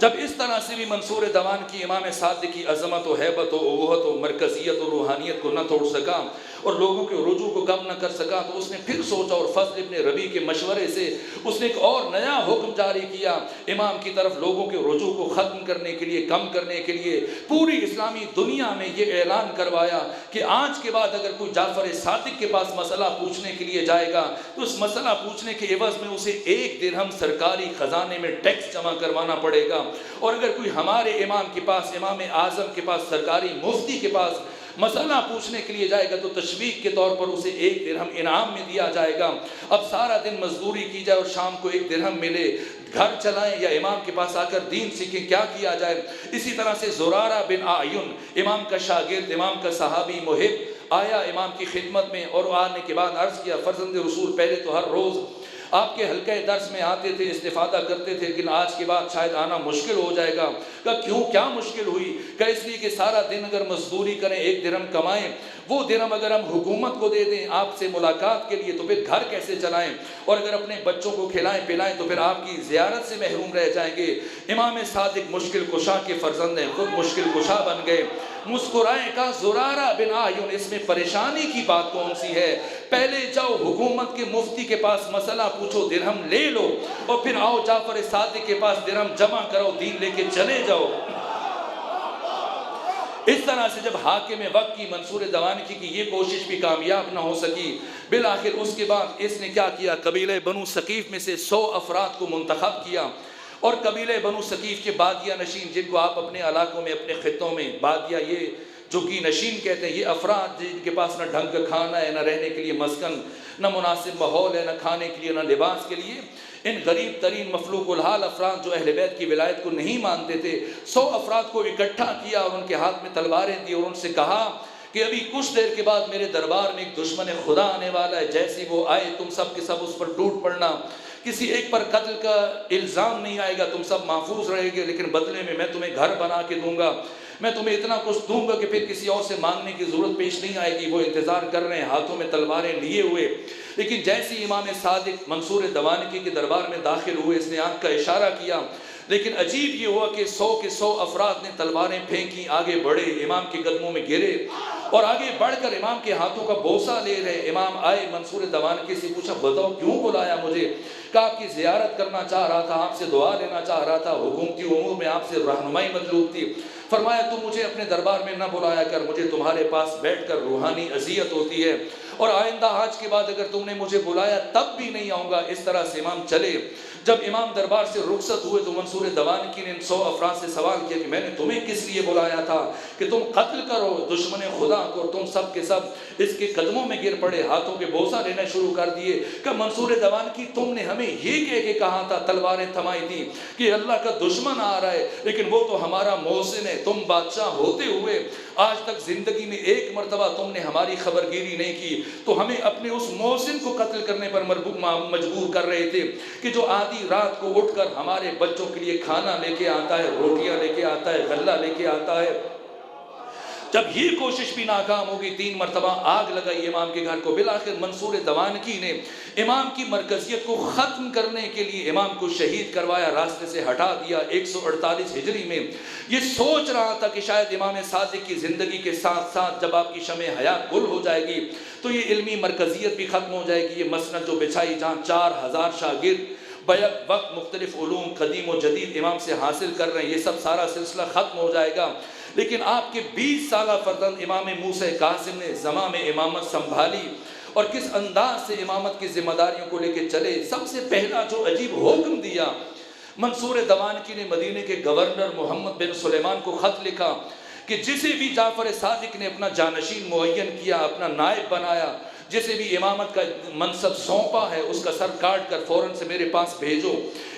جب اس طرح سے بھی منصور دوان کی امام صادق کی عظمت و حیبت و ابوت و مرکزیت و روحانیت کو نہ توڑ سکا اور لوگوں کے رجوع کو کم نہ کر سکا، تو اس نے پھر سوچا اور فضل ابن ربیع کے مشورے سے اس نے ایک اور نیا حکم جاری کیا امام کی طرف لوگوں کے رجوع کو ختم کرنے کے لیے، کم کرنے کے لیے. پوری اسلامی دنیا میں یہ اعلان کروایا کہ آج کے بعد اگر کوئی جعفر صادق کے پاس مسئلہ پوچھنے کے لیے جائے گا تو اس مسئلہ پوچھنے کے عوض میں اسے 1 درہم سرکاری خزانے میں ٹیکس جمع کروانا پڑے گا. اور اگر کوئی ہمارے امام کے پاس، امام اعظم کے پاس، سرکاری مفتی کے پاس مسئلہ پوچھنے کے لیے جائے گا تو تشویق کے طور پر اسے 1 درہم انعام میں دیا جائے گا. اب سارا دن مزدوری کی جائے اور شام کو 1 درہم ملے، گھر چلائیں یا امام کے پاس آ کر دین سیکھیں، کیا کیا جائے. اسی طرح سے زرارہ بن اعین امام کا شاگرد، امام کا صحابی محب، آیا امام کی خدمت میں اور آنے کے بعد عرض کیا فرزند رسول پہلے تو ہر روز آپ کے حلقہ درس میں آتے تھے، استفادہ کرتے تھے، لیکن آج کے بعد شاید آنا مشکل ہو جائے گا. کہ کیوں، کیا مشکل ہوئی؟ کہ اس لیے کہ سارا دن اگر مزدوری کریں، 1 درہم کمائیں، وہ درہم اگر ہم حکومت کو دے دیں آپ سے ملاقات کے لیے تو پھر گھر کیسے چلائیں، اور اگر اپنے بچوں کو کھلائیں پلائیں تو پھر آپ کی زیارت سے محروم رہ جائیں گے. امام صادق مشکل کشا کے فرزند ہیں، خود مشکل کشا بن گئے. مسکرائے کا زرارہ بن اعین، اس میں پریشانی کی بات کون سی ہے؟ پہلے جاؤ حکومت کے مفتی کے پاس مسئلہ پوچھو، درہم لے لو، اور پھر آؤ جعفر صادق کے پاس درہم جمع کرو، دین لے کے چلے جاؤ. اس طرح سے جب حاکم وقت کی منصور دوانکی کی یہ کوشش بھی کامیاب نہ ہو سکی، بالآخر اس کے بعد اس نے کیا کیا، قبیلہ بنو ثقیف میں سے 100 افراد کو منتخب کیا. اور قبیلہ بنو ثقیف کے بادیہ نشین، جن کو آپ اپنے علاقوں میں، اپنے خطوں میں بادیہ یہ جھگی نشین کہتے ہیں، یہ افراد جن کے پاس نہ ڈھنگ کا کھانا ہے، نہ رہنے کے لیے مسکن، نہ مناسب ماحول ہے، نہ کھانے کے لیے، نہ لباس کے لیے، ان غریب ترین مفلوق الحال افراد جو اہل بیت کی ولایت کو نہیں مانتے تھے، 100 افراد کو اکٹھا کیا اور ان کے ہاتھ میں تلواریں دی اور ان سے کہا کہ ابھی کچھ دیر کے بعد میرے دربار میں ایک دشمن خدا آنے والا ہے، جیسی وہ آئے تم سب کے سب اس پر ٹوٹ پڑنا، کسی ایک پر قتل کا الزام نہیں آئے گا، تم سب محفوظ رہے گے، لیکن بدلے میں تمہیں گھر بنا کے دوں گا، میں تمہیں اتنا کچھ دوں گا کہ پھر کسی اور سے مانگنے کی ضرورت پیش نہیں آئے گی. وہ انتظار کر رہے ہیں ہاتھوں میں تلواریں لیے ہوئے. لیکن جیسی امام صادق منصور دوانکی کے دربار میں داخل ہوئے، اس نے آنکھ کا اشارہ کیا، لیکن عجیب یہ ہوا کہ 100 کے 100 افراد نے تلواریں پھینکی، آگے بڑھے، امام کے قدموں میں گرے اور آگے بڑھ کر امام کے ہاتھوں کا بوسہ لے رہے. امام آئے، منصور دوانکی سے پوچھا بتاؤ کیوں بلایا مجھے؟ کہا آپ کی زیارت کرنا چاہ رہا تھا، آپ سے دعا لینا چاہ رہا تھا، حکومتی امور میں آپ سے رہنمائی مطلوب تھی. فرمایا تم مجھے اپنے دربار میں نہ بلایا کر، مجھے تمہارے پاس بیٹھ کر روحانی اذیت ہوتی ہے، اور آئندہ آج کے بعد اگر تم نے مجھے بلایا تب بھی نہیں آؤں گا. اس طرح سے امام چلے. جب امام دربار سے رخصت ہوئے تو منصور دوانکی نے ان 100 افراد سے سوال کیا کہ میں نے تمہیں کس لیے بلایا تھا کہ تم قتل کرو دشمن خدا کو، اور تم سب کے سب اس کے قدموں میں گر پڑے، ہاتھوں کے بوسہ لینا شروع کر دیے. کہ منصور دوانکی تم نے ہمیں یہ کہہ کے کہا تھا، تلواریں تھمائی تھی کہ اللہ کا دشمن آ رہا ہے، لیکن وہ تو ہمارا محسن ہے. تم بادشاہ ہوتے ہوئے آج تک زندگی میں 1 مرتبہ تم نے ہماری خبرگیری نہیں کی، تو ہمیں اپنے اس محسن کو قتل کرنے پر مجبور کر رہے تھے کہ جو آدھی رات کو اٹھ کر ہمارے بچوں کے لیے کھانا لے کے آتا ہے، روٹیاں لے کے آتا ہے، غلہ لے کے آتا ہے. جب یہ کوشش بھی ناکام ہوگی 3 مرتبہ آگ لگائی امام کے گھر کو. بالآخر منصور دوانکی نے امام کی مرکزیت کو ختم کرنے کے لیے امام کو شہید کروایا, راستے سے ہٹا دیا. 148 ہجری میں یہ سوچ رہا تھا کہ شاید امام صادق کی زندگی کے ساتھ ساتھ جب آپ کی شمع حیات گل ہو جائے گی تو یہ علمی مرکزیت بھی ختم ہو جائے گی. یہ مسند جو بچھائی جہاں 4000 شاگرد بیک وقت مختلف علوم قدیم و جدید امام سے حاصل کر رہے ہیں, یہ سب سارا سلسلہ ختم ہو جائے گا. لیکن آپ کے 20 سالہ فرزند امام موسیٰ کاظم نے زمام امامت سنبھالی اور کس انداز سے امامت کی ذمہ داریوں کو لے کے چلے. سب سے پہلا جو عجیب حکم دیا, منصور دوانکی نے مدینے کے گورنر محمد بن سلیمان کو خط لکھا کہ جسے بھی جعفر صادق نے اپنا جانشین معین کیا, اپنا نائب بنایا, جسے بھی امامت کا منصب سونپا ہے, اس کا سر کاٹ کر فوراً سے میرے پاس بھیجو.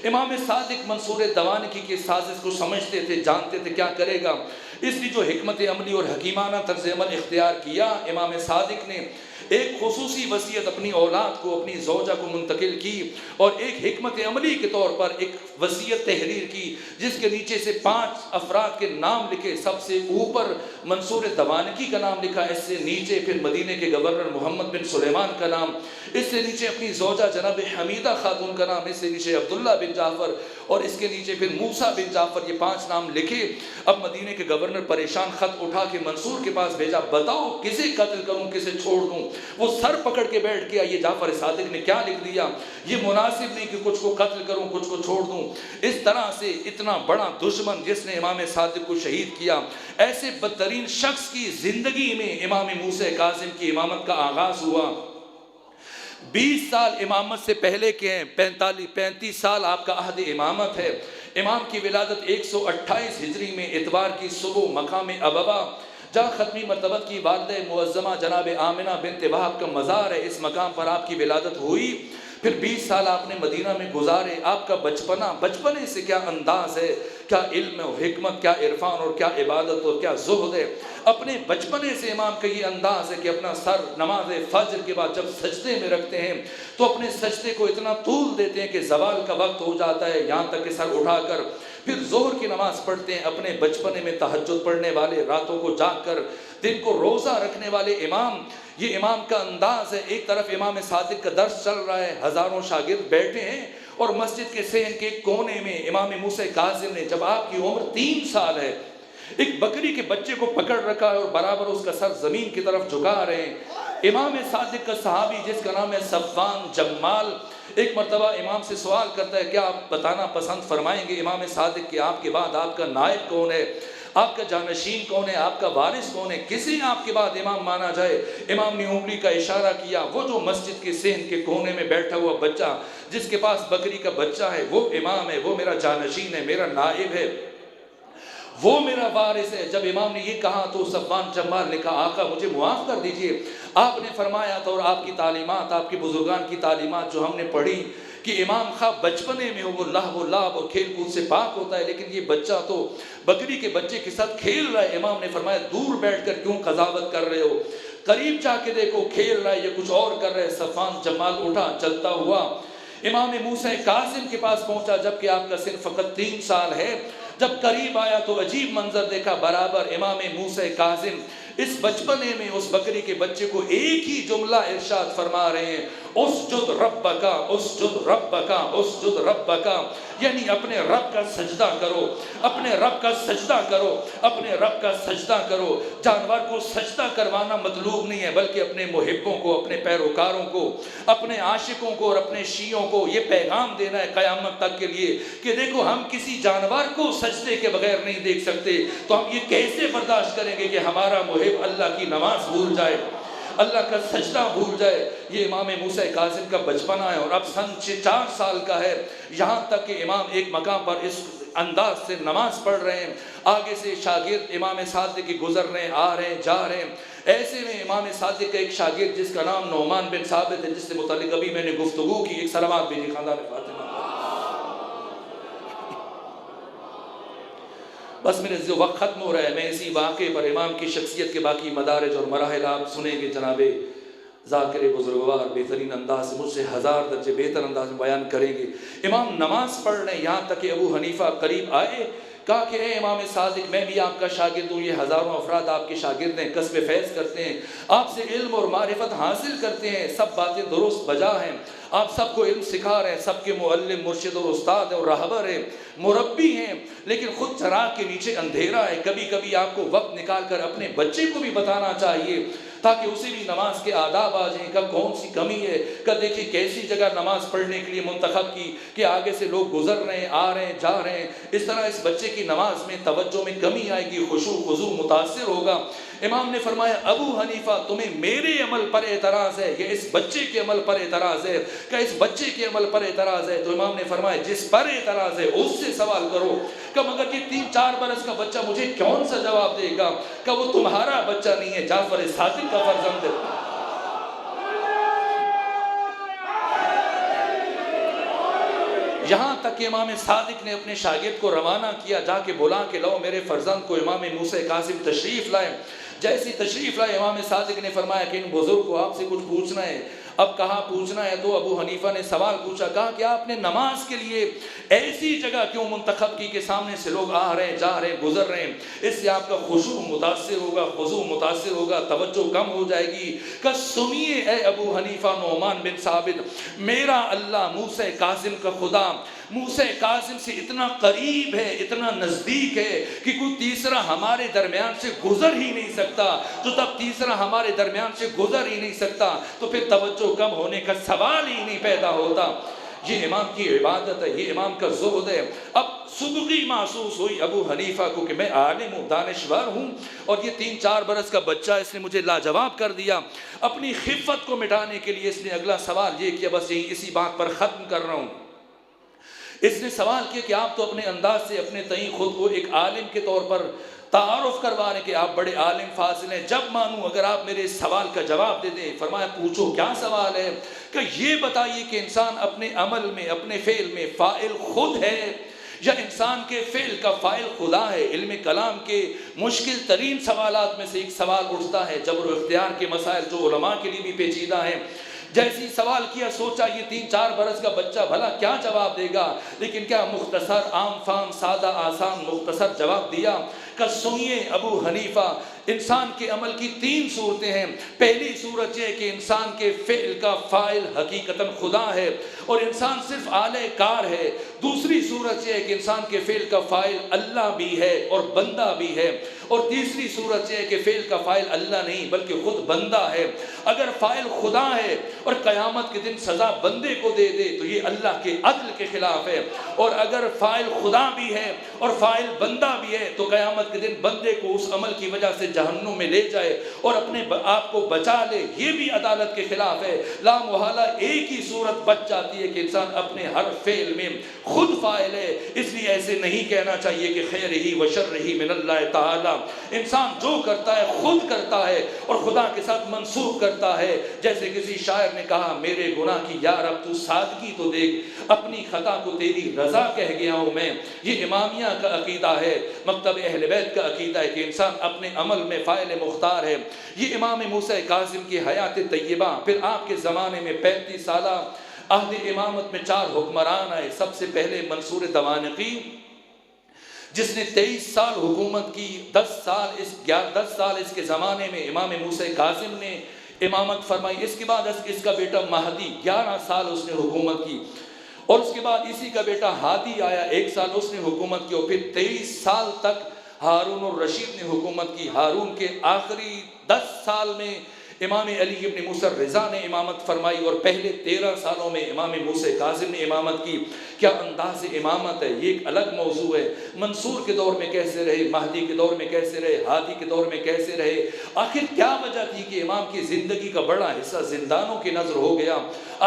امام صادق منصور دوانکی کی سازش کو سمجھتے تھے, جانتے تھے کیا کرے گا, اس لیے جو حکمت عملی اور حکیمانہ طرز عمل اختیار کیا, امام صادق نے ایک خصوصی وصیت اپنی اولاد کو, اپنی زوجہ کو منتقل کی اور ایک حکمت عملی کے طور پر ایک وصیت تحریر کی جس کے نیچے سے 5 افراد کے نام لکھے. سب سے اوپر منصور دوانکی کا نام لکھا, اس سے نیچے پھر مدینے کے گورنر محمد بن سلیمان کا نام, اس سے نیچے اپنی زوجہ جناب حمیدہ خاتون کا نام, اس سے نیچے عبداللہ بن جعفر اور اس کے نیچے پھر موسیٰ بن جعفر. یہ 5 نام لکھے. اب مدینے کے گورنر پریشان خط اٹھا کے منصور کے پاس بھیجا, بتاؤ کسے قتل کروں کسے چھوڑ دوں. وہ سر پکڑ کے بیٹھ گیا, یہ جعفر صادق نے کیا لکھ دیا, یہ مناسب نہیں کہ کچھ کو قتل کروں کچھ کو چھوڑ دوں. اس طرح سے اتنا بڑا دشمن جس نے امام صادق کو شہید کیا, ایسے بدترین شخص کی زندگی میں امام موسیٰ کاظم کی امامت کا آغاز ہوا. 20 سال امامت سے پہلے کے ہیں, 35 سال آپ کا عہد امامت ہے. امام کی ولادت 128 ہجری میں اتوار کی صبح مقام ابوا جہاں ختمی مرتبت کی والدہ معظمہ جناب آمنہ بنت وہب کا مزار ہے, اس مقام پر آپ کی ولادت ہوئی. پھر 20 سال آپ نے مدینہ میں گزارے. آپ کا بچپنے سے کیا انداز ہے, کیا علم و حکمت, کیا عرفان اور کیا عبادت اور کیا زہد ہے. اپنے بچپنے سے امام کا یہ انداز ہے کہ اپنا سر نماز فجر کے بعد جب سجدے میں رکھتے ہیں تو اپنے سجدے کو اتنا طول دیتے ہیں کہ زوال کا وقت ہو جاتا ہے, یہاں تک کہ سر اٹھا کر پھر ظہر کی نماز پڑھتے ہیں. اپنے بچپنے میں تہجد پڑھنے والے, راتوں کو جاگ کر دن کو روزہ رکھنے والے امام, یہ امام کا انداز ہے. ایک طرف امام صادق کا درس چل رہا ہے, ہزاروں شاگرد بیٹھے ہیں اور مسجد کے صحن کے کونے میں امام موسیٰ کاظم نے, جب آپ کی عمر 3 سال ہے, ایک بکری کے بچے کو پکڑ رکھا ہے اور برابر اس کا سر زمین کی طرف جھکا رہے ہیں. امام صادق کا صحابی جس کا نام ہے صفوان جمال, ایک مرتبہ امام سے سوال کرتا ہے, کیا آپ بتانا پسند فرمائیں گے امام صادق کہ آپ کے بعد آپ کا نائب کون ہے, آپ کا جانشین کون ہے, آپ کا وارث کون ہے, کسی آپ کے بعد امام مانا جائے. امام نے انگلی کا اشارہ کیا, وہ جو مسجد کے صحن کے کونے میں بیٹھا ہوا بچہ جس کے پاس بکری کا بچہ ہے وہ امام ہے, وہ میرا جانشین ہے, میرا نائب ہے, وہ میرا وارث ہے. جب امام نے یہ کہا تو صفوان جمال نے کہا, آقا مجھے معاف کر دیجئے, آپ نے فرمایا تھا اور آپ کی تعلیمات, آپ کے بزرگان کی تعلیمات جو ہم نے پڑھی کہ امام خواہ بچپنے میں وہ لہو و لعب اور کھیل کود سے پاک ہوتا ہے, لیکن یہ بچہ تو بکری کے بچے کے ساتھ کھیل رہا ہے. امام نے فرمایا دور بیٹھ کر کیوں قضاوت کر رہے ہو, قریب جا کے دیکھو کھیل رہا ہے یا کچھ اور کر رہے. صفوان جمال اٹھا, چلتا ہوا امام موسیٰ کاظم کے پاس پہنچا جبکہ آپ کا سن فقط 3 سال ہے. جب قریب آیا تو عجیب منظر دیکھا, برابر امام موسیٰ کاظم اس بچپنے میں اس بکری کے بچے کو ایک ہی جملہ ارشاد فرما رہے ہیں, اسجد ربکا اسجد ربکا اسجد ربکا, یعنی اپنے رب کا سجدہ کرو, اپنے رب کا سجدہ کرو, اپنے رب کا سجدہ کرو. جانور کو سجدہ کروانا مطلوب نہیں ہے بلکہ اپنے محبوں کو, اپنے پیروکاروں کو, اپنے عاشقوں کو اور اپنے شیعوں کو یہ پیغام دینا ہے قیامت تک کے لیے کہ دیکھو ہم کسی جانور کو سجدے کے بغیر نہیں دیکھ سکتے, تو ہم یہ کیسے برداشت کریں گے کہ ہمارا محب اللہ کی نماز بھول جائے, اللہ کا سجدہ بھول جائے. یہ امام موسیٰ کاظم کا بچپنا ہے اور اب سن 4 سال کا ہے. یہاں تک کہ امام ایک مقام پر اس انداز سے نماز پڑھ رہے ہیں, آگے سے شاگرد امام صادق کی گزر رہے ہیں, آ رہے ہیں, جا رہے ہیں. ایسے میں امام صادق کا ایک شاگرد جس کا نام نعمان بن ثابت ہے, جس سے متعلق ابھی میں نے گفتگو کی, ایک سلامات بھیجی خاندان فاطمہ. بس میرے وقت ختم ہو رہا ہے, میں اسی واقعے پر امام کی شخصیت کے باقی مدارج اور مراحل آپ سنیں گے. جناب ذاکر بزرگوار بہترین انداز سے, مجھ سے 1000 درجے بہتر انداز میں بیان کریں گے. امام نماز پڑھ رہے ہیں, یہاں تک کہ ابو حنیفہ قریب آئے کہا کہ اے امام صادق میں بھی آپ کا شاگرد ہوں، یہ ہزاروں افراد آپ کے شاگرد ہیں، کسب فیض کرتے ہیں، آپ سے علم اور معرفت حاصل کرتے ہیں، سب باتیں درست بجا ہیں، آپ سب کو علم سکھا رہے ہیں، سب کے معلم مرشد اور استاد ہیں اور رہبر ہیں، مربی ہیں، لیکن خود چراغ کے نیچے اندھیرا ہے۔ کبھی کبھی آپ کو وقت نکال کر اپنے بچے کو بھی بتانا چاہیے تاکہ اسے بھی نماز کے آداب آ جائیں، کب کون سی کمی ہے، کب دیکھیں کیسی جگہ نماز پڑھنے کے لیے منتخب کی کہ آگے سے لوگ گزر رہے ہیں، آ رہے ہیں، جا رہے ہیں، اس طرح اس بچے کی نماز میں توجہ میں کمی آئے گی، خشوع خضوع متاثر ہوگا۔ امام نے فرمایا ابو حنیفہ تمہیں میرے عمل پر اعتراض ہے یا اس بچے کے عمل پر اعتراض ہے؟ کہ اس بچے کے عمل پر اعتراض ہے۔ تو امام نے فرمایا جس پر اعتراض ہے اس سے سوال کرو کہ مگر یہ 3-4 برس کا بچہ مجھے کون سا جواب دے گا کہ وہ تمہارا بچہ نہیں ہے، جعفر صادق کا فرزند ہے۔ یہاں تک کہ امام صادق نے اپنے شاگرد کو روانہ کیا، جا کے بلا کے لاؤ میرے فرزند کو۔ امام موسیٰ کاظم تشریف لائے، جیسی تشریف لائے امام صادق نے فرمایا کہ ان بزرگ کو آپ سے کچھ پوچھنا ہے۔ اب کہا پوچھنا ہے تو ابو حنیفہ نے سوال پوچھا، کہا کہ آپ نے نماز کے لیے ایسی جگہ کیوں منتخب کی کہ سامنے سے لوگ آ رہے ہیں، جا رہے ہیں، گزر رہے ہیں، اس سے آپ کا خشوع متاثر ہوگا، خضوع متاثر ہوگا، توجہ کم ہو جائے گی۔ کہ سنیے اے ابو حنیفہ نعمان بن ثابت، میرا اللہ موسیٰ کاظم کا خدا موسیٰ کاظم سے اتنا قریب ہے، اتنا نزدیک ہے کہ کوئی تیسرا ہمارے درمیان سے گزر ہی نہیں سکتا۔ تو تب تیسرا ہمارے درمیان سے گزر ہی نہیں سکتا تو پھر توجہ کم ہونے کا سوال ہی نہیں پیدا ہوتا۔ یہ امام کی عبادت ہے، یہ امام کا زہد ہے۔ اب صدقی محسوس ہوئی ابو حنیفہ کو کہ میں عالم ہوں، دانشور ہوں، اور یہ 3-4 برس کا بچہ اس نے مجھے لاجواب کر دیا۔ اپنی خفت کو مٹانے کے لیے اس نے اگلا سوال یہ کیا، بس یہی اسی بات پر ختم کر رہا ہوں۔ اس نے سوال کیا کہ آپ تو اپنے انداز سے اپنے تئیں خود کو ایک عالم کے طور پر تعارف کروا رہے کہ آپ بڑے عالم فاضل ہیں، جب مانوں اگر آپ میرے اس سوال کا جواب دے دیں۔ فرمایا پوچھو کیا سوال ہے؟ کہ یہ بتائیے کہ انسان اپنے عمل میں، اپنے فعل میں فاعل خود ہے یا انسان کے فعل کا فاعل خدا ہے؟ علم کلام کے مشکل ترین سوالات میں سے ایک سوال اٹھتا ہے، جبر و اختیار کے مسائل جو علماء کے لیے بھی پیچیدہ ہیں۔ جیسی سوال کیا سوچا یہ 3-4 برس کا بچہ بھلا کیا جواب دے گا، لیکن کیا مختصر عام فام سادہ آسان مختصر جواب دیا کہ سنیے ابو حنیفہ، انسان کے عمل کی 3 صورتیں ہیں۔ پہلی صورت یہ ہے کہ انسان کے فعل کا فاعل حقیقتاً خدا ہے اور انسان صرف آلہ کار ہے۔ دوسری صورت یہ ہے کہ انسان کے فعل کا فاعل اللہ بھی ہے اور بندہ بھی ہے، اور تیسری صورت یہ ہے کہ فعل کا فاعل اللہ نہیں بلکہ خود بندہ ہے۔ اگر فاعل خدا ہے اور قیامت کے دن سزا بندے کو دے دے تو یہ اللہ کے عدل کے خلاف ہے، اور اگر فاعل خدا بھی ہے اور فاعل بندہ بھی ہے تو قیامت کے دن بندے کو اس عمل کی وجہ سے جہنم میں لے جائے اور اپنے آپ کو بچا لے، یہ بھی عدالت کے خلاف ہے۔ لا محالہ ایک ہی صورت بچ جاتی ہے کہ انسان اپنے ہر فعل میں خود فاعل ہے، اس لیے ایسے نہیں کہنا چاہیے کہ خیر ہی و شر ہی من اللہ تعالی۔ انسان جو کرتا ہے خود کرتا ہے اور خدا کے ساتھ منسوب کرتا ہے۔ جیسے کسی شاعر نے کہا میرے گناہ کی یا رب تو سادگی تو دیکھ، اپنی خطا کو تیری رضا کہہ گیا ہوں میں۔ یہ امامیہ کا عقیدہ ہے، مکتب اہل بیت کا عقیدہ ہے کہ انسان اپنے عمل میں فاعل مختار ہے۔ یہ امام موسیٰ کاظم کی حیات طیبہ، پھر آپ کے زمانے میں 35 سالہ عہد امامت میں 4 حکمران آئے۔ سب سے پہلے منصور دوانقی جس نے 23 سال حکومت کی، 10 سال اس کے زمانے میں امام موسیٰ کاظم نے امامت فرمائی۔ اس کے بعد اس کا بیٹا مہدی 11 سال اس نے حکومت کی، اور اس کے بعد اسی کا بیٹا ہادی آیا، 1 سال اس نے حکومت کی، اور پھر 23 سال تک ہارون الرشید نے حکومت کی۔ ہارون کے آخری 10 سال میں امام علی ابن موسیٰ رضا نے امامت فرمائی، اور پہلے 13 سالوں میں امام موسیٰ کاظم نے امامت کی۔ کیا انداز امامت ہے، یہ ایک الگ موضوع ہے۔ منصور کے دور میں کیسے رہے، مہدی کے دور میں کیسے رہے، ہادی کے دور میں کیسے رہے، آخر کیا وجہ تھی کہ امام کی زندگی کا بڑا حصہ زندانوں کی نظر ہو گیا؟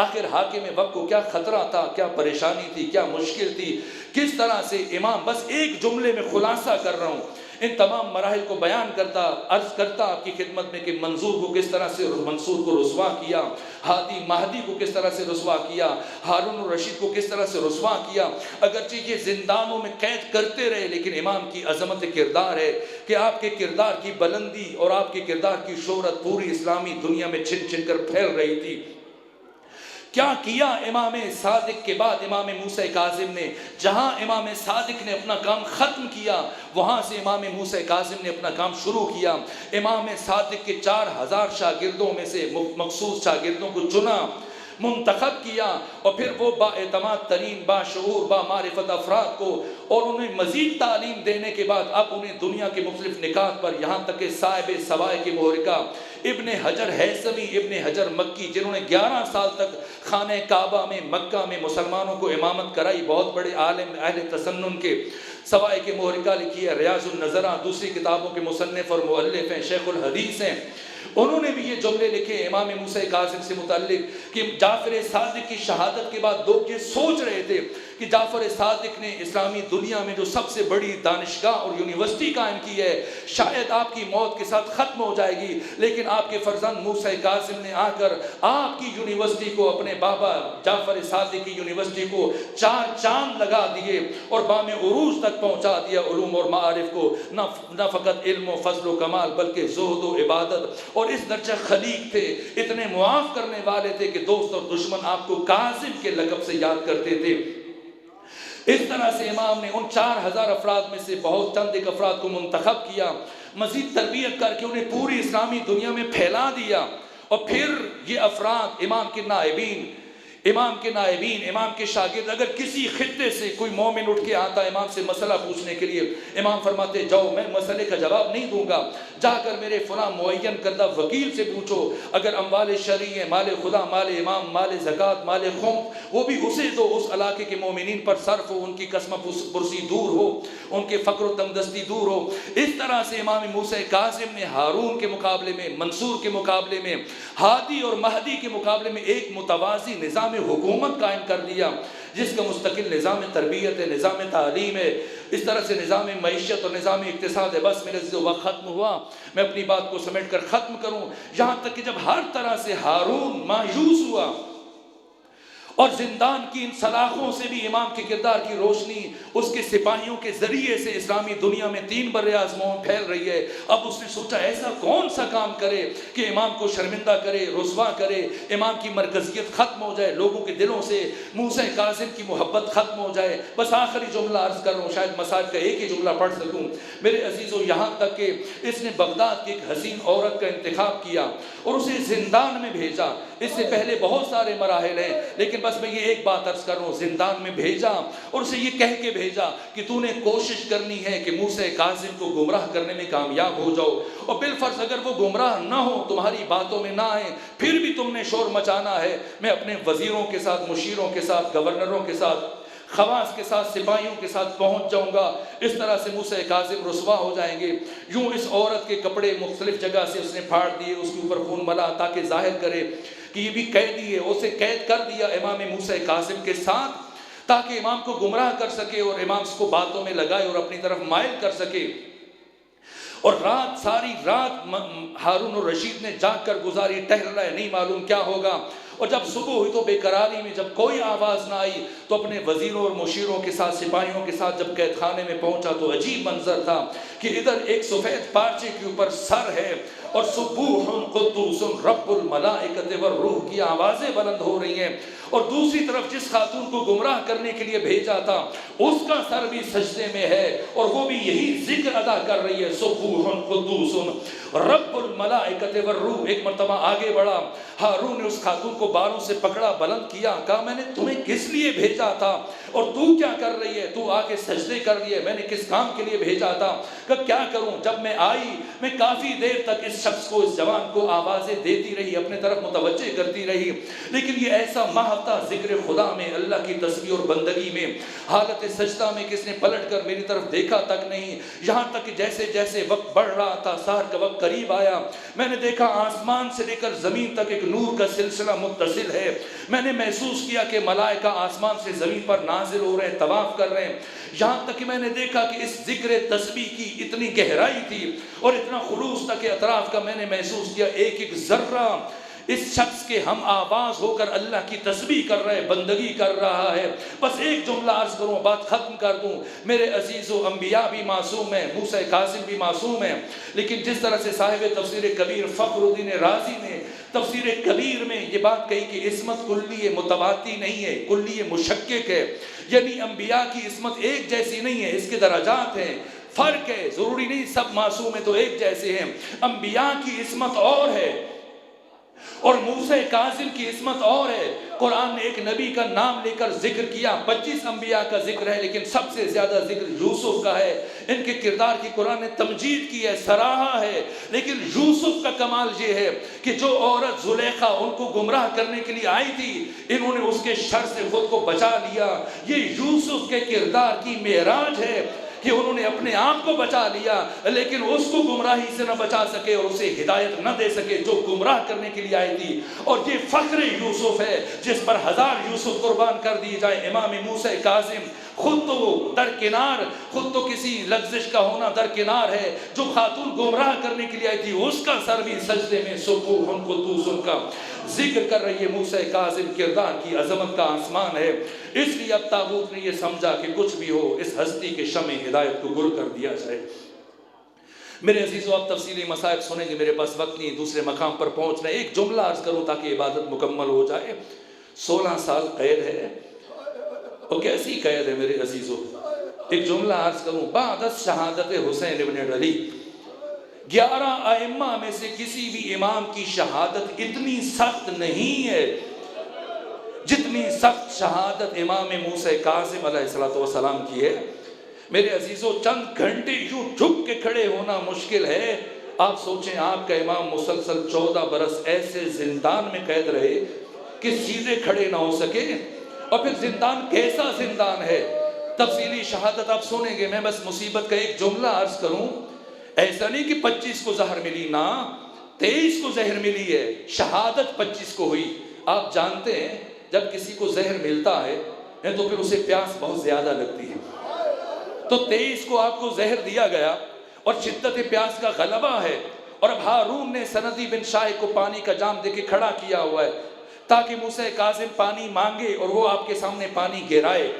آخر حاکم وقت کو کیا خطرہ تھا، کیا پریشانی تھی، کیا مشکل تھی، کس طرح سے امام، بس ایک جملے میں خلاصہ کر رہا ہوں، ان تمام مراحل کو بیان کرتا عرض کرتا آپ کی خدمت میں کہ منصور کو کس طرح سے منصور کو رسوا کیا، ہادی مہدی کو کس طرح سے رسوا کیا، ہارون الرشید کو کس طرح سے رسوا کیا۔ اگرچہ یہ زندانوں میں قید کرتے رہے لیکن امام کی عظمت کردار ہے کہ آپ کے کردار کی بلندی اور آپ کے کردار کی شہرت پوری اسلامی دنیا میں چھن چھن کر پھیل رہی تھی۔ کیا کیا امام صادق کے بعد امام موسیٰ کاظم نے؟ جہاں امام صادق نے اپنا کام ختم کیا وہاں سے امام موسیٰ کاظم نے اپنا کام شروع کیا۔ امام صادق کے 4000 شاگردوں میں سے مخصوص شاگردوں کو چنا، منتخب کیا، اور پھر وہ با اعتماد ترین، با شعور، با معرفت افراد کو، اور انہیں مزید تعلیم دینے کے بعد اب انہیں دنیا کے مختلف نکات پر، یہاں تک کہ صاحب سوائے کے محرکہ ابن حجر ہیثمی، ابن حجر مکی، جنہوں نے 11 سال تک خانہ کعبہ میں مکہ میں مسلمانوں کو امامت کرائی، بہت بڑے عالم اہل تسنن کے، سوائے کے محرکہ لکھی ہے، ریاض النظرہ، دوسری کتابوں کے مصنف اور مؤلف ہیں، شیخ الحدیث ہیں۔ انہوں نے بھی یہ جملے لکھے امام موسیٰ کاظم سے متعلق کہ جعفر صادق کی شہادت کے بعد لوگ یہ سوچ رہے تھے کہ جعفر صادق نے اسلامی دنیا میں جو سب سے بڑی دانشگاہ اور یونیورسٹی قائم کی ہے شاید آپ کی موت کے ساتھ ختم ہو جائے گی، لیکن آپ کے فرزند موسیٰ کاظم نے آ کر آپ کی یونیورسٹی کو، اپنے بابا جعفر صادق کی یونیورسٹی کو 4 چاند لگا دیے اور بام عروج تک پہنچا دیا علوم اور معارف کو، نہ فقط علم و فضل و کمال بلکہ زہد و عبادت، اور اس درجہ خلیق تھے، اتنے معاف کرنے والے تھے کہ دوست اور دشمن آپ کو کاظم کے لقب سے یاد کرتے تھے۔ اس طرح سے امام نے ان 4000 افراد میں سے بہت چند ایک افراد کو منتخب کیا، مزید تربیت کر کے انہیں پوری اسلامی دنیا میں پھیلا دیا، اور پھر یہ افراد امام کے نائبین، امام کے شاگرد، اگر کسی خطے سے کوئی مومن اٹھ کے آتا امام سے مسئلہ پوچھنے کے لیے، امام فرماتے جاؤ، میں مسئلے کا جواب نہیں دوں گا، جا کر میرے فلاں معین کردہ وکیل سے پوچھو، اگر اموال شرعی ہیں، مال خدا، مال امام، مال زکوٰۃ، مال خمس، وہ بھی اسے دو، اس علاقے کے مومنین پر صرف ہو، ان کی قسم پرسی دور ہو، ان کے فقر و تنگدستی دور ہو۔ اس طرح سے امام موسیٰ کاظم نے ہارون کے مقابلے میں، منصور کے مقابلے میں، ہادی اور مہدی کے مقابلے میں ایک متوازی نظام حکومت قائم کر دیا، جس کا مستقل نظام تربیت ہے، نظام تعلیم ہے، اس طرح سے نظام معیشت اور نظام اقتصاد ہے۔ بس میرے عزیزو وقت ختم ہوا، میں اپنی بات کو سمیٹ کر ختم کروں، یہاں تک کہ جب ہر طرح سے ہارون مایوس ہوا اور زندان کی ان سلاخوں سے بھی امام کے کردار کی روشنی اس کے سپاہیوں کے ذریعے سے اسلامی دنیا میں 3 بر اعظموں میں پھیل رہی ہے، اب اس نے سوچا ایسا کون سا کام کرے کہ امام کو شرمندہ کرے، رسوا کرے، امام کی مرکزیت ختم ہو جائے، لوگوں کے دلوں سے موسیٰ کاظم کی محبت ختم ہو جائے۔ بس آخری جملہ عرض کر رہا ہوں، شاید مساج کا ایک ہی جملہ پڑھ سکوں میرے عزیزو، یہاں تک کہ اس نے بغداد کی ایک حسین عورت کا انتخاب کیا اور اسے زندان میں بھیجا۔ اس سے پہلے بہت سارے مراحل ہیں، لیکن بس میں یہ ایک بات عرض کر رہا ہوں، زندان میں بھیجا اور اسے یہ کہہ کے بھیجا کہ تو نے کوشش کرنی ہے کہ موسیٰ کاظم کو گمراہ کرنے میں کامیاب ہو جاؤ، اور بالفرض اگر وہ گمراہ نہ ہو، تمہاری باتوں میں نہ آئیں، پھر بھی تم نے شور مچانا ہے، میں اپنے وزیروں کے ساتھ، مشیروں کے ساتھ، گورنروں کے ساتھ، خواص کے ساتھ، سپاہیوں کے ساتھ پہنچ جاؤں گا۔ اس طرح سے موسیٰ کاظم رسوا ہو جائیں گے۔ یوں اس عورت کے کپڑے مختلف جگہ سے اس نے پھاڑ دیے، اس کے اوپر خون ملا تاکہ ظاہر کرے کہ یہ بھی قیدی ہے، اسے قید کر دیا امام موسیٰ کاظم کے ساتھ تاکہ امام کو گمراہ کر سکے اور امام اس کو باتوں میں لگائے اور اپنی طرف مائل کر سکے۔ اور ساری رات ہارون الرشید نے جاگ کر گزاری، ٹہل رہا ہے، نہیں معلوم کیا ہوگا، اور جب صبح ہوئی تو بے قراری میں جب کوئی آواز نہ آئی تو اپنے وزیروں اور مشیروں کے ساتھ، سپاہیوں کے ساتھ جب قید خانے میں پہنچا تو عجیب منظر تھا کہ ادھر ایک سفید پارچے کے اوپر سر ہے اور سبوح قدوس رب الملائکۃ والروح کی آوازیں بلند ہو رہی ہیں، اور دوسری طرف جس خاتون کو گمراہ کرنے کے لیے بھیجا تھا اس کا سر بھی سجدے میں ہے اور وہ بھی یہی ذکر ادا کر رہی ہے، سبوح قدوس رب الملائکۃ والروح۔ ایک مرتبہ آگے بڑھا، ہارون نے اس خاتون کو بالوں سے پکڑا، بلند کیا، کہا میں نے تمہیں کس لیے بھیجا تھا اور تو کیا کر رہی ہے؟ تو آ کے سجدے کر لیے، میں نے کس کام کے لیے بھیجا تھا؟ کہ کیا کروں، جب میں آئی میں کافی دیر تک اس شخص کو، اس جوان کو آوازیں دیتی رہی، اپنے طرف متوجہ کرتی رہی، لیکن یہ ایسا ماہتا ذکر خدا میں، اللہ کی تسبیح اور بندگی میں، حالت سجدہ میں کس نے پلٹ کر میری طرف دیکھا تک نہیں۔ یہاں تک کہ جیسے جیسے وقت بڑھ رہا تھا، سحر کا وقت قریب آیا، میں نے دیکھا آسمان سے لے کر زمین تک ایک نور کا سلسلہ متصل ہے۔ میں نے محسوس کیا کہ ملائکہ آسمان سے زمین پر نازل ہو رہے ہیں، طواف کر رہے ہیں، یہاں تک کہ میں نے دیکھا کہ اس ذکر تسبیح کی اتنی گہرائی تھی اور اتنا خلوص تھا کہ اطراف کا میں نے محسوس کیا ایک ایک ذرہ اس شخص کے ہم آواز ہو کر اللہ کی تسبیح کر رہے، بندگی کر رہا ہے۔ بس ایک جملہ عرض کروں، بات ختم کر دوں۔ میرے عزیزو، انبیاء بھی معصوم ہیں، موسیٰ کاظم بھی معصوم ہیں، لیکن جس طرح سے صاحب تفسیر کبیر فخر الدین رازی نے تفسیر کبیر میں یہ بات کہی کہ عصمت کلی متواتی نہیں ہے، کلی مشکک ہے، یعنی انبیاء کی عصمت ایک جیسی نہیں ہے، اس کے درجات ہیں، فرق ہے، ضروری نہیں سب معصوم ہیں تو ایک جیسے ہیں۔ انبیاء کی عصمت اور ہے اور موسیٰ کاظم کی عصمت اور ہے۔ قرآن نے ایک نبی کا نام لے کر ذکر کیا، 25 انبیاء کا ذکر ہے، لیکن سب سے زیادہ ذکر یوسف کا ہے۔ ان کے کردار کی قرآن نے تمجید کی ہے، سراہا ہے، لیکن یوسف کا کمال یہ ہے کہ جو عورت زلیخا ان کو گمراہ کرنے کے لیے آئی تھی، انہوں نے اس کے شر سے خود کو بچا لیا۔ یہ یوسف کے کردار کی معراج ہے کہ انہوں نے اپنے آپ کو بچا لیا، لیکن اس کو گمراہی سے نہ بچا سکے اور اسے ہدایت نہ دے سکے جو گمراہ کرنے کے لیے آئی تھی۔ اور یہ فخر یوسف ہے جس پر 1000 یوسف قربان کر دیے جائیں۔ امام موسیٰ کاظم خود تو درکنار، خود تو کسی لغزش کا ہونا درکنار ہے، جو خاتون گمراہ کرنے کے لیے آئی تھی اس کا سر بھی سجدے میں سبوح قدوس ان کا ذکر کر رہی ہے۔ موسیٰ کاظم کردار کی عظمت کا آسمان ہے۔ اس لیے اب طاغوت نے یہ سمجھا کہ کچھ بھی ہو اس ہستی کے شمع ہدایت کو گل کر دیا جائے۔ میرے عزیزو، آپ تفصیلی مسائل سنیں گے، میرے پاس وقت نہیں، دوسرے مقام پر پہنچنا ہے۔ ایک جملہ عرض کروں تاکہ عبادت مکمل ہو جائے۔ 16 سال قید ہے، اور کیسی قید ہے میرے عزیزو۔ ایک جملہ عرض کروں، بعد از شہادت حسین ابن علی، 11 ائمہ میں سے کسی بھی امام کی شہادت اتنی سخت نہیں ہے جتنی سخت شہادت امام موسیٰ کاظم علیہ السلام کی ہے۔ میرے عزیزو، چند گھنٹے یوں جھک کے کھڑے ہونا مشکل ہے۔ آپ سوچیں، آپ کا امام مسلسل 14 برس ایسے زندان میں قید رہے کہ سیدھے کھڑے نہ ہو سکے، اور پھر زندان کیسا زندان ہے۔ تفصیلی شہادت آپ سنیں گے، میں بس مصیبت کا ایک جملہ عرض کروں۔ ایسا نہیں کہ 25 کو زہر ملی، نہ 23 کو زہر ملی ہے، شہادت 25 کو ہوئی۔ آپ جانتے ہیں جب کسی کو زہر ملتا ہے تو پھر اسے پیاس بہت زیادہ لگتی ہے، تو 23 کو آپ کو زہر دیا گیا اور شدت پیاس کا غلبہ ہے، اور اب ہارون نے سندی بن شاہ کو پانی کا جام دے کے کھڑا کیا ہوا ہے تاکہ موسیٰ کاظم پانی مانگے اور وہ آپ کے سامنے پانی گرائے،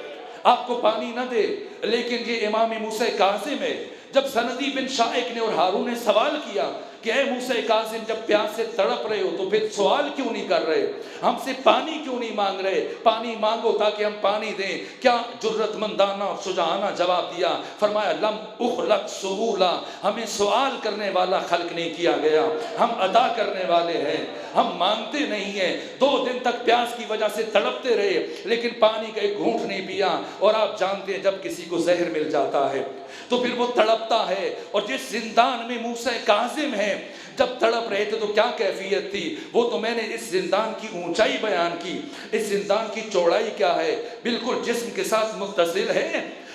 آپ کو پانی نہ دے۔ لیکن یہ امام موسیٰ کاظم ہے۔ جب سندی بن شائق نے اور ہارون نے سوال کیا کہ اے موسیٰ کاظم، جب پیاس سے تڑپ رہے ہو تو پھر سوال کیوں نہیں کر رہے، ہم سے پانی کیوں نہیں مانگ رہے، پانی مانگو تاکہ ہم پانی دیں۔ کیا جرت مندانہ اور شجاعانہ جواب دیا، فرمایا لم اخلق سہولا، ہمیں سوال کرنے والا خلق نہیں کیا گیا، ہم عطا کرنے والے ہیں، ہم مانگتے نہیں ہیں۔ 2 دن تک پیاس کی وجہ سے تڑپتے رہے لیکن پانی کا ایک گھونٹ نہیں پیا، اور آپ جانتے ہیں جب کسی کو زہر مل جاتا ہے تو پھر وہ تڑپتا ہے۔ اور جس زندان میں موسیٰ کاظم ہے، جب تڑپ رہے تھے تو کیا کیفیت تھی، وہ تو میں نے اس زندان کی اونچائی بیان کی۔ اس زندان کی چوڑائی کیا ہے، بالکل جسم کے ساتھ متصل ہے،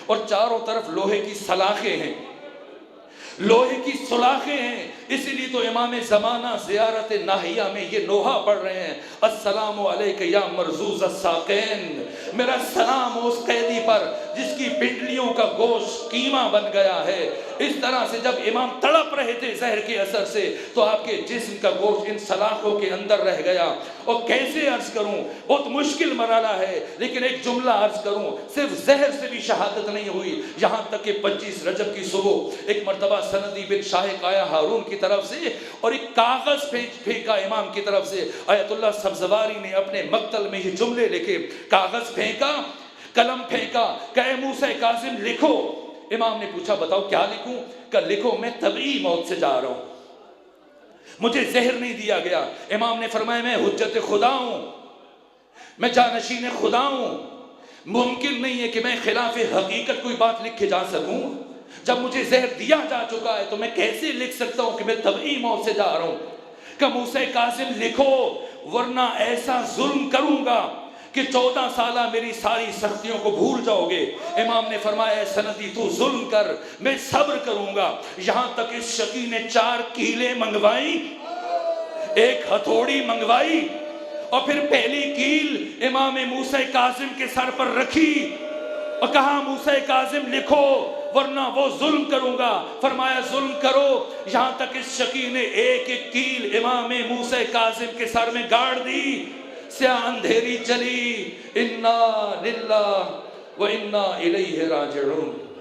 اور چاروں طرف لوہے کی سلاخیں ہیں، لوہے کی سلاخیں ہیں۔ اسی لیے تو امام زمانہ زیارت ناہیہ میں یہ نوحہ پڑھ رہے ہیں، السلام علیک یا مرزوز الساقین، میرا سلام اس قیدی پر جس کی پنڈلیوں کا گوشت قیمہ بن گیا ہے۔ اس طرح سے جب امام تڑپ رہے تھے زہر کے اثر سے تو آپ کے جسم کا گوشت ان سلاخوں کے اندر رہ گیا۔ اور کیسے عرض کروں، بہت مشکل مرحلہ ہے، لیکن ایک جملہ عرض کروں، صرف زہر سے بھی شہادت نہیں ہوئی، یہاں تک کہ 25 رجب کی صبح ایک مرتبہ سندی بن شاہق آیا ہارون کی طرف سے اور ایک کاغذ پھینکا امام کی طرف سے۔ آیت اللہ سبزواری نے اپنے مقتل میں یہ جملے لکھے، کاغذ پھینکا، قلم پھینکا، کہ اے موسیٰ کاظم لکھو۔ امام نے پوچھا بتاؤ کیا لکھوں؟ کہ لکھو میں طبعی موت سے جا رہا ہوں، مجھے زہر نہیں دیا گیا۔ امام نے فرمایا میں حجت خدا ہوں، میں جانشین خدا ہوں، ممکن نہیں ہے کہ میں خلاف حقیقت کوئی بات لکھ کے جا سکوں۔ جب مجھے زہر دیا جا چکا ہے تو میں کیسے لکھ سکتا ہوں کہ میں طبعی موت سے جا رہا ہوں؟ کہ موسیٰ کاظم لکھو ورنہ ایسا ظلم کروں گا کہ 14 سالہ میری ساری سختیوں کو بھول جاؤ گے۔ امام نے فرمایا اے سندی تو ظلم کر، میں صبر کروں گا۔ یہاں تک اس شقی نے 4 کیلیں منگوائی، ایک ہتھوڑی منگوائی، اور پھر پہلی کیل امام موسیٰ کاظم کے سر پر رکھی اور کہا موسیٰ کاظم لکھو ورنہ وہ ظلم کروں گا۔ فرمایا ظلم کرو، یہاں تک اس شقی نے ایک ایک کیل امام موسیٰ کاظم کے سر میں گاڑ دی۔ سیاہ اندھیری چلی، انا للہ و انا الیہ راجعون۔